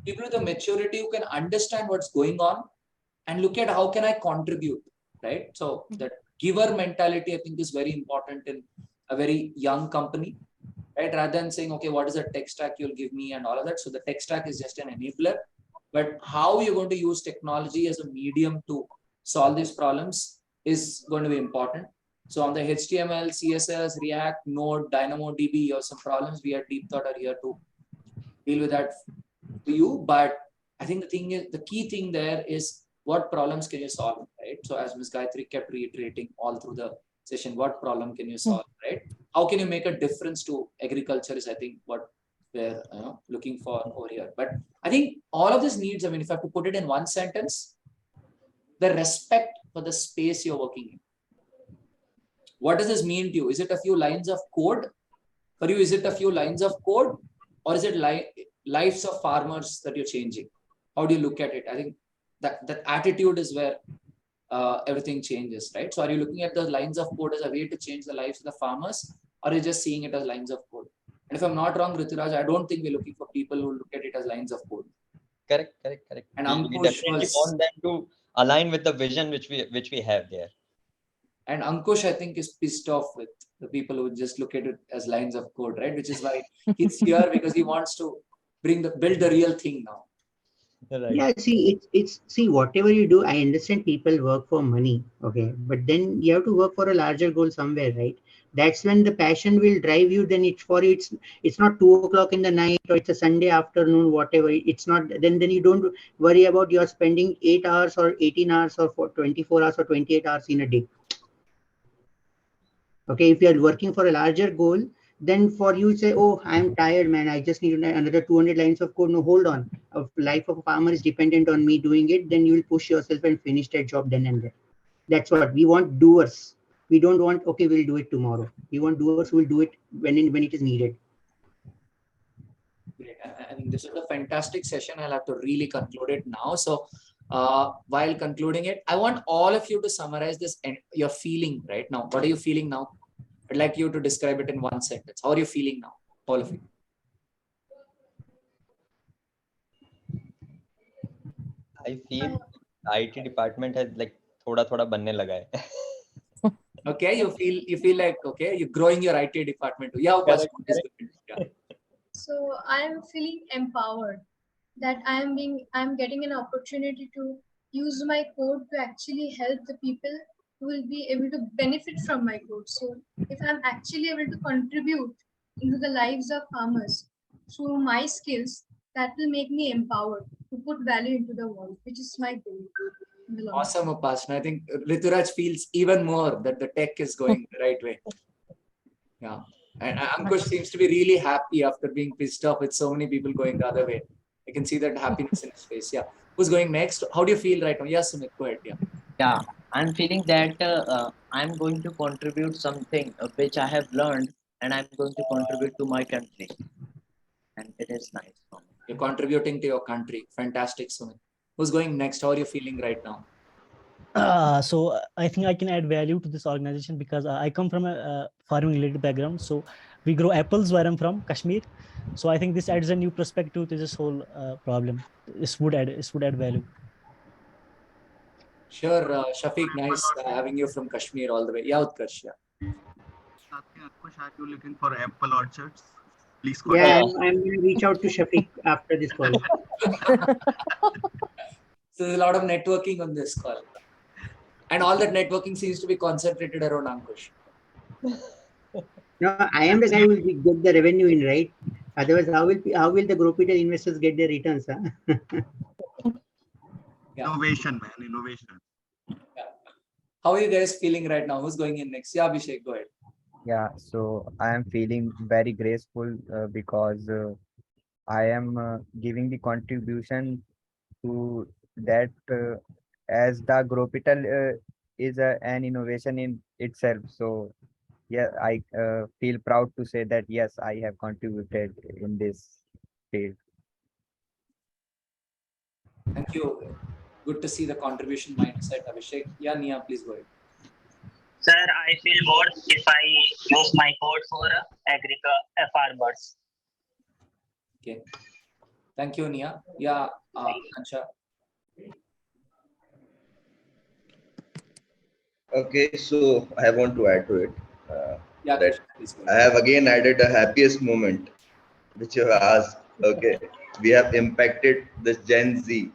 People with a maturity who can understand what's going on and look at how can I contribute, right? So that giver mentality, I think, is very important in a very young company, right? Rather than saying, okay, what is the tech stack you'll give me and all of that. So the tech stack is just an enabler, but how you're going to use technology as a medium to solve these problems is going to be important. So on the HTML, CSS, React, Node, DynamoDB, you have some problems. We at DeepThought are here to deal with that to you. But I think the key thing there is what problems can you solve, right? So as Ms. Gayatri kept reiterating all through the session, what problem can you solve, right? How can you make a difference to agriculture is, I think, what we're looking for over here. But I think all of this needs, I mean, if I have to put it in one sentence, the respect for the space you're working in. What does this mean to you? Is it a few lines of code? For you, is it a few lines of code? Or is it lives of farmers that you're changing? How do you look at it? I think that attitude is where everything changes, right? So are you looking at the lines of code as a way to change the lives of the farmers? Or are you just seeing it as lines of code? And if I'm not wrong, Rituraj, I don't think we're looking for people who look at it as lines of code. Correct. And we definitely want them to align with the vision which we have there. And Ankush, I think, is pissed off with the people who just look at it as lines of code, right? Which is why he's here, because he wants to build the real thing now. Right. Yeah, see, whatever you do, I understand people work for money, okay, but then you have to work for a larger goal somewhere, right? That's when the passion will drive you. Then it's not 2 o'clock in the night, or it's a Sunday afternoon, whatever. It's not. Then you don't worry about you're spending 8 hours or 18 hours or 24 hours or 28 hours in a day. Okay, if you are working for a larger goal, then for you say, oh, I'm tired, man, I just need another 200 lines of code. No, hold on. A life of a farmer is dependent on me doing it. Then you will push yourself and finish that job then and there. That's what we want. Doers. We don't want, okay, we'll do it tomorrow. We want doers who will do it when it is needed. Great. I think this is a fantastic session. I'll have to really conclude it now. So while concluding it, I want all of you to summarize this and your feeling right now. What are you feeling now? I'd like you to describe it in one sentence. How are you feeling now? All of you. I feel IT department has like thoda banne laga hai. Okay, you feel like, okay, you're growing your IT department. Yeah, Correct. So I am feeling empowered that I'm getting an opportunity to use my code to actually help the people who will be able to benefit from my code. So if I'm actually able to contribute into the lives of farmers through my skills, that will make me empowered to put value into the world, which is my goal. Awesome, Upasana. I think Rituraj feels even more that the tech is going the right way. Yeah. And Ankush seems to be really happy after being pissed off with so many people going the other way. I can see that happiness in his face. Yeah. Who's going next? How do you feel right now? Yes, Sumit, go ahead. Yeah. Yeah, I'm feeling that I'm going to contribute something which I have learned, and I'm going to contribute to my country. And it is nice for me. You're contributing to your country. Fantastic, Sumit. Who's going next? How are you feeling right now? So I think I can add value to this organization because I come from a farming related background. So we grow apples where I'm from, Kashmir. So I think this adds a new perspective to this whole problem. This would add value. Sure, Shafiq, nice having you from Kashmir all the way. Yeah, Utkarsh, yeah. Ankush, are you looking for apple orchards? Please Yeah, contact. I'm going to reach out to Shafiq after this call. So there's a lot of networking on this call. And all that networking seems to be concentrated around Ankush. No, I am the guy who will get the revenue in, right? Otherwise, how will the Growpital investors get their returns? Huh? Yeah. Innovation, man, innovation. Yeah. How are you guys feeling right now? Who's going in next? Yeah, Abhishek, go ahead. Yeah, so I am feeling very graceful because I am giving the contribution to that as the Growpital is an innovation in itself. So yeah, I feel proud to say that yes, I have contributed in this field. Thank you. Good to see the contribution mindset, Abhishek. Yeah, Nia, please go ahead. Sir, I feel bored if I use my code for farmers. Okay. Thank you, Nia. Yeah, Ansha. Okay, so I want to add to it. Yeah, That Krishna, please go I ahead. have again added a happiest moment, which you have asked. Okay, we have impacted this Gen Z.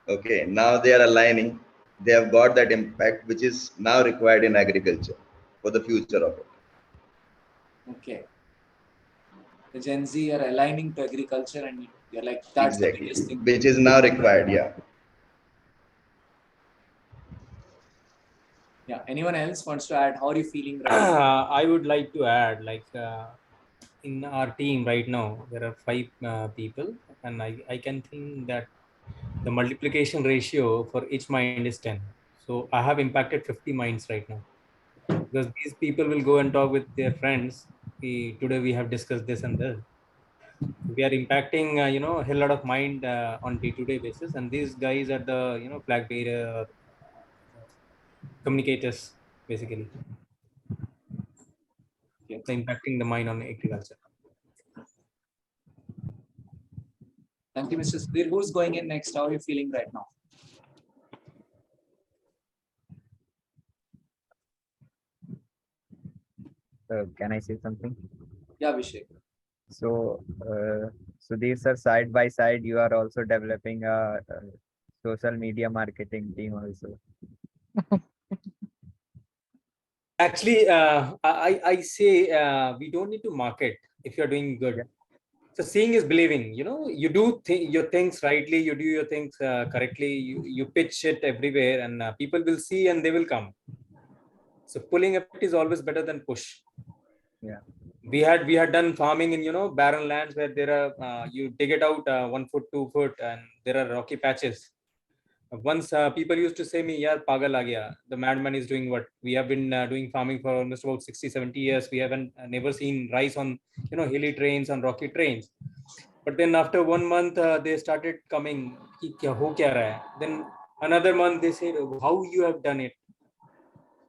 Okay, now they are aligning. They have got that impact, which is now required in agriculture for the future of it. Okay. The Gen Z are aligning to agriculture, and you're like, that's the Exactly, biggest thing. which is now required. Yeah. Yeah. Anyone else wants to add? How are you feeling right now? I would like to add, like in our team right now, there are 5 people, and I can think that the multiplication ratio for each mind is 10. So I have impacted 50 minds right now, because these people will go and talk with their friends. Today we have discussed this and this. We are impacting, a hell lot of mind on day-to-day basis, and these guys are the flag bearer, communicators, basically. Okay. So impacting the mind on agriculture. Thank you, Mr. Sudhir. Who's going in next? How are you feeling right now? Can I say something? Yeah, Abhishek. So, Sudhir sir, side by side, you are also developing a social media marketing team also. Actually, I say we don't need to market if you're doing good. Yeah. So seeing is believing. You do your things rightly, you do your things correctly, you pitch it everywhere, and people will see and they will come. So pulling effect is always better than push. Yeah. We had done farming in barren lands where there are you dig it out 1 foot, 2 foot, and there are rocky patches. Once people used to say me, yeah, pagal aa gaya, the madman is doing what? We have been doing farming for almost about 60-70 years. We haven't never seen rice on hilly terrains, on rocky terrains. But then after 1 month they started coming, ki kya ho kya raha hai? Then another month they said, how you have done it?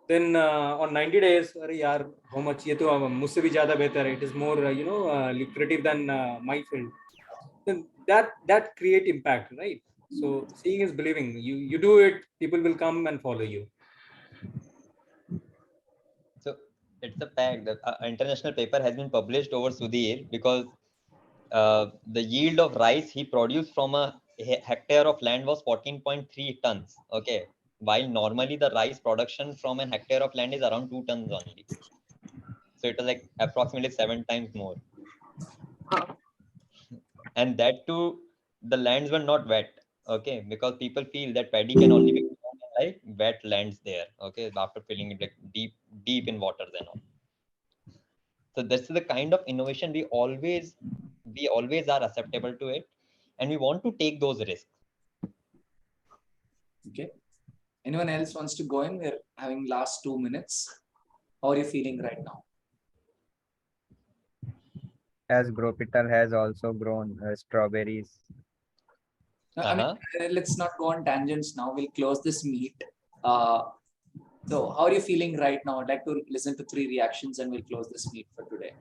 Then on 90 days, अरे यार, how much? ये तो मुझसे भी ज़्यादा बेहतर है. It is more lucrative than my field. Then that create impact, right? So seeing is believing. You do it, people will come and follow you. So it's a fact that an international paper has been published over Sudhir because the yield of rice he produced from a hectare of land was 14.3 tons. Okay, while normally the rice production from a hectare of land is around 2 tons only. So it was like approximately 7 times more. And that too, the lands were not wet. Okay, because people feel that paddy can only be grown in like wet lands there. Okay, after filling it like deep in water then all. So this is the kind of innovation we always are acceptable to it, and we want to take those risks. Okay. Anyone else wants to go in? We're having last 2 minutes. How are you feeling right now? As Growpital has also grown strawberries. I mean, let's not go on tangents now. We'll close this meet. So how are you feeling right now? I'd like to listen to 3 reactions and we'll close this meet for today.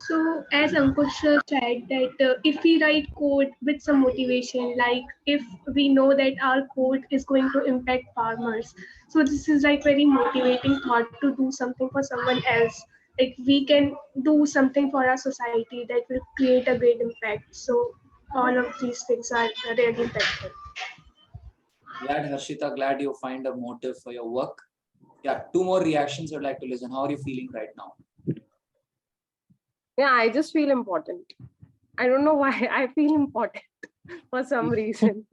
So, as Ankush said, that if we write code with some motivation, like if we know that our code is going to impact farmers, so this is like very motivating thought to do something for someone else. Like we can do something for our society that will create a great impact. So, all of these things are really impactful. Glad, Harshita, glad you find a motive for your work. Yeah, 2 more reactions I'd like to listen. How are you feeling right now? Yeah, I just feel important. I don't know why I feel important for some reason.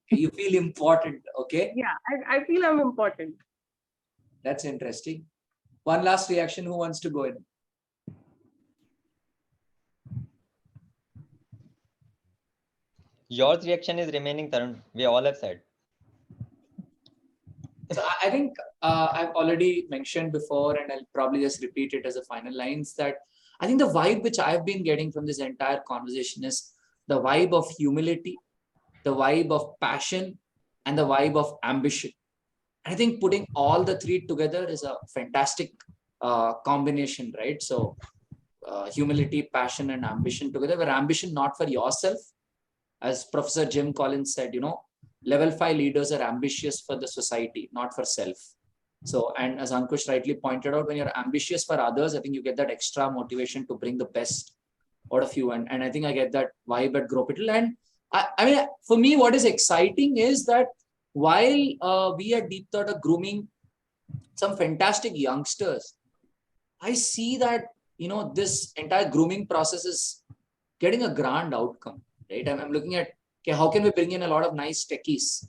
You feel important, okay? Yeah, I feel I'm important. That's interesting. One last reaction, who wants to go in? Your reaction is remaining, Tarun. We all have said. So I think I've already mentioned before, and I'll probably just repeat it as a final lines, that I think the vibe which I've been getting from this entire conversation is the vibe of humility, the vibe of passion, and the vibe of ambition. I think putting all the 3 together is a fantastic combination, right? So humility, passion, and ambition together, where ambition not for yourself, as Professor Jim Collins said, level 5 leaders are ambitious for the society, not for self. So, and as Ankush rightly pointed out, when you're ambitious for others, I think you get that extra motivation to bring the best out of you. And I think I get that vibe at Growpital. And I mean, for me, what is exciting is that while we at DeepThought are grooming some fantastic youngsters, I see that, this entire grooming process is getting a grand outcome, right? I'm looking at, okay, how can we bring in a lot of nice techies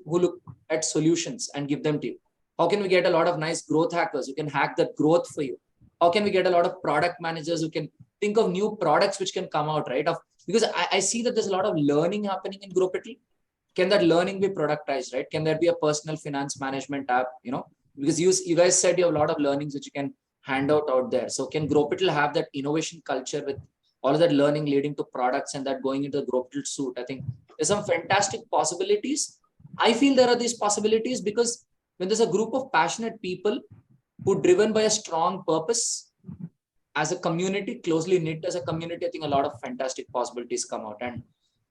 who look at solutions and give them to you? How can we get a lot of nice growth hackers who can hack that growth for you? How can we get a lot of product managers who can think of new products which can come out, right? Because I see that there's a lot of learning happening in Growpital. Can that learning be productized, right? Can there be a personal finance management app, because you guys said you have a lot of learnings which you can hand out there. So can Growpital have that innovation culture with all of that learning leading to products and that going into the Growpital suite? I think there's some fantastic possibilities. I feel there are these possibilities because when there's a group of passionate people who are driven by a strong purpose as a community, closely knit as a community, I think a lot of fantastic possibilities come out. And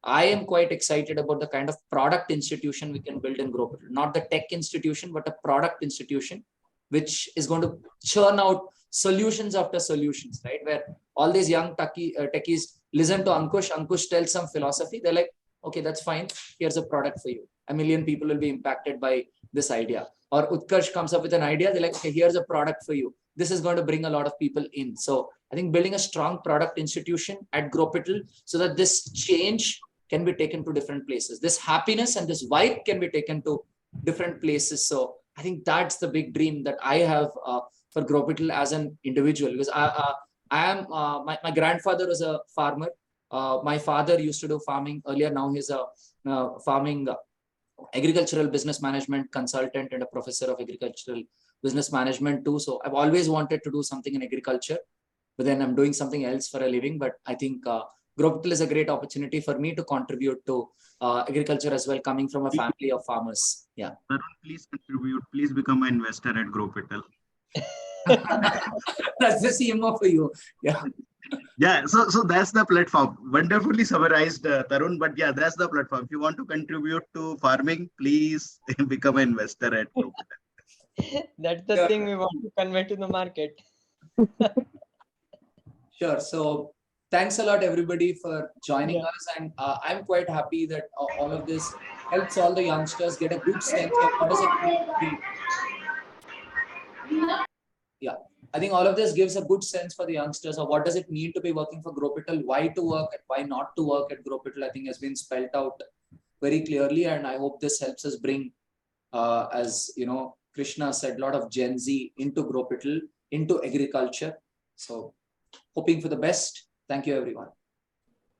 I am quite excited about the kind of product institution we can build in Growpital, not the tech institution, but a product institution, which is going to churn out solutions after solutions, right? Where all these young techies listen to Ankush. Ankush tells some philosophy. They're like, okay, that's fine. Here's a product for you. 1 million people will be impacted by this idea. Or Utkarsh comes up with an idea. They're like, okay, here's a product for you. This is going to bring a lot of people in. So I think building a strong product institution at Growpital so that this change can be taken to different places. This happiness and this vibe can be taken to different places. So I think that's the big dream that I have for Growpital as an individual, because my grandfather was a farmer. My father used to do farming earlier. Now he's a farming agricultural business management consultant and a professor of agricultural business management too. So I've always wanted to do something in agriculture, but then I'm doing something else for a living. But I think Growpital is a great opportunity for me to contribute to agriculture as well, coming from a family of farmers. Yeah. Please contribute. Please become an investor at Growpital. That's the CMO for you. Yeah. Yeah, so that's the platform. Wonderfully summarized, Tarun. But yeah, that's the platform. If you want to contribute to farming, please become an investor at Growpital. That's the thing we want to convey to the market. Sure. So thanks a lot, everybody, for joining us. And I'm quite happy that all of this helps all the youngsters get a good sense of what does it mean to be. Yeah, I think all of this gives a good sense for the youngsters of what does it mean to be working for Growpital, why to work and why not to work at Growpital. I think has been spelled out very clearly, and I hope this helps us bring, as Krishna said, a lot of Gen Z into Growpital, into agriculture. So hoping for the best. Thank you, everyone.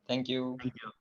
Thank you. Thank you.